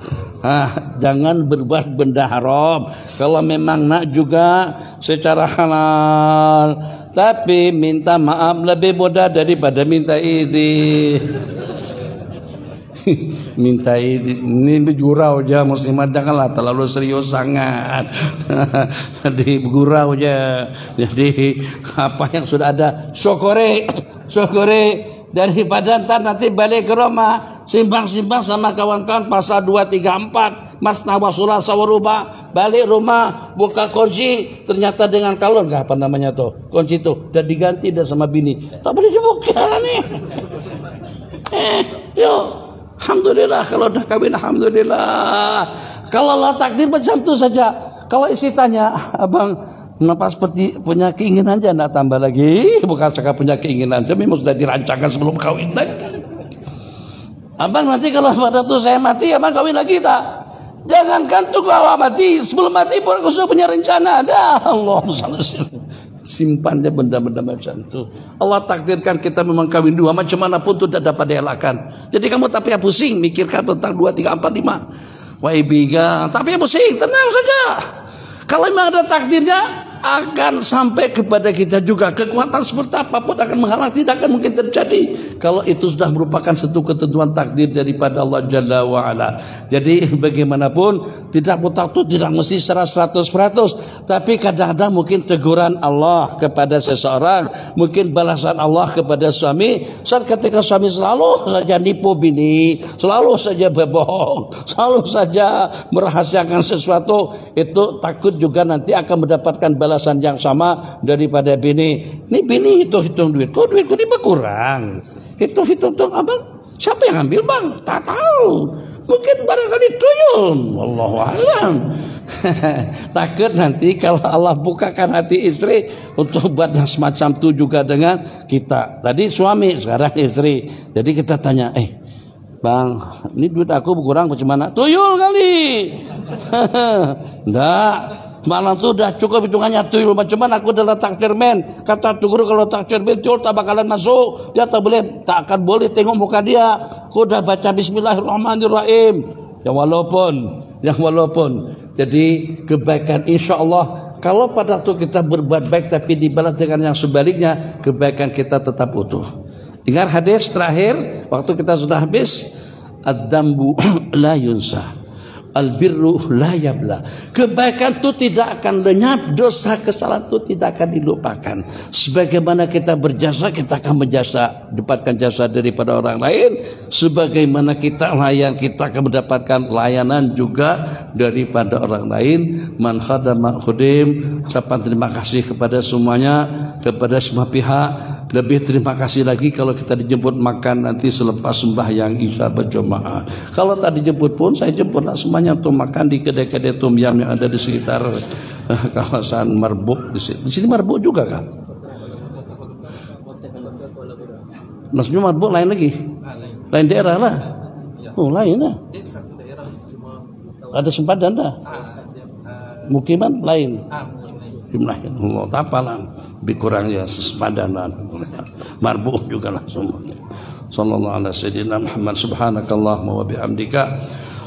Jangan berbuat benda haram. Kalau memang nak juga secara halal, tapi minta maaf lebih mudah daripada minta izin. Minta izin ini bergurau aja, muslimat janganlah terlalu serius sangat. Jadi bergurau aja. Jadi apa yang sudah ada syukuri daripada nanti balik ke rumah simbang-simbang sama kawan-kawan pasal 234 masna wasulah sawaruba, balik rumah buka kunci ternyata dengan kalon apa namanya tuh kunci tuh dan diganti dan sama bini, tak boleh dibuka nih. Yuk, alhamdulillah kalau udah kawin, alhamdulillah. Kalau Allah takdir macam itu saja. Kalau isi tanya, abang kenapa seperti punya keinginan aja, nak tambah lagi? Bukan sekadar punya keinginan, memang sudah dirancangkan sebelum kawin lagi. Abang nanti kalau pada tuh saya mati, abang kawin lagi tak? Jangankan tuh kalau mati, sebelum mati pun aku sudah punya rencana. Dah, Allah simpannya benda-benda macam itu. Allah takdirkan kita memang kawin dua, macam mana pun tidak dapat dielakkan. Jadi kamu tak payah pusing mikirkan tentang 2, 3, 4, 5 YB-ga, tak payah pusing, tenang saja. Kalau memang ada takdirnya, akan sampai kepada kita juga. Kekuatan seperti apapun akan menghalang, tidak akan mungkin terjadi kalau itu sudah merupakan satu ketentuan takdir daripada Allah Jalla wa'ala. Jadi bagaimanapun tidak mutlak itu tidak mesti secara 100%, tapi kadang-kadang mungkin teguran Allah kepada seseorang, mungkin balasan Allah kepada suami saat ketika suami selalu saja nipu bini, selalu saja berbohong, selalu saja merahasiakan sesuatu, itu takut juga nanti akan mendapatkan balasan yang sama daripada bini. Ini bini hitung-hitung duit, kok duitku ini berkurang, hitung-hitung abang, siapa yang ambil Bang? Tak tahu, mungkin barangkali tuyul, wallahu alam. Takut nanti kalau Allah bukakan hati istri untuk buat yang semacam itu juga dengan kita. Tadi suami, sekarang istri. Jadi kita tanya, Bang, ini duit aku berkurang bagaimana? Tuyul kali. Enggak, malam itu udah cukup hitungannya tuyul. Macam mana aku adalah takdirman. Kata guru kalau takdirman tuyul tak bakalan masuk. Dia tak akan boleh tengok muka dia. Aku udah baca Bismillahirrahmanirrahim. Yang walaupun. Jadi kebaikan insya Allah. Kalau pada waktu kita berbuat baik tapi dibalas dengan yang sebaliknya, kebaikan kita tetap utuh. Ingat hadis terakhir waktu kita sudah habis, ad-dambu la yunsa, al-birru la yabla. Kebaikan itu tidak akan lenyap, dosa kesalahan itu tidak akan dilupakan. Sebagaimana kita berjasa, kita akan menjasa, dapatkan jasa daripada orang lain. Sebagaimana kita layan, kita akan mendapatkan layanan juga daripada orang lain. Man khadama khudim. Ucapan terima kasih kepada semuanya, kepada semua pihak. Lebih terima kasih lagi kalau kita dijemput makan nanti selepas sembahyang Isya berjamaah. Kalau tak dijemput pun saya jemputlah semuanya untuk makan di kedai-kedai tom yam yang ada di sekitar kawasan Marbuk. Di sini Marbuk juga kan? Maksudnya Marbuk lain lagi? Lain daerah lah. Oh lain lah. Ada sempadan dah. Mukiman lain. Jumlahnya Allah tak apalah, lebih kurang ya sesepadanan. Marbuk juga lah semua. Sallallahu alaihi sayyidina Muhammad, subhanakallahumma wa bihamdika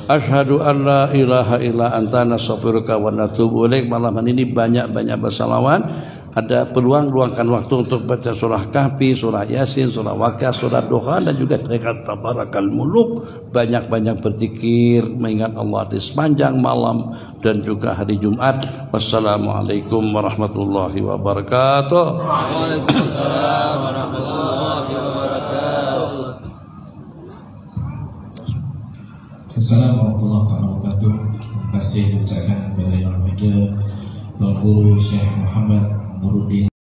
asyhadu an la ilaha illa anta nastaghfiruka wa natubu ilaik. Malam ini banyak-banyak bersalawat ada peluang, luangkan waktu untuk baca surah Kahfi, surah Yasin, surah Waqiah, surah Duha, dan juga dengan Tabarakal Muluk. Banyak-banyak berzikir, mengingat Allah di sepanjang malam dan juga hari Jumat. Wassalamualaikum warahmatullahi wabarakatuh. Waalaikumsalam warahmatullahi wabarakatuh. Assalamualaikum warahmatullahi wabarakatuh. Terima kasih diucapkan kepada Yang Mulia Tuan Guru Syekh Muhammad Nuruddin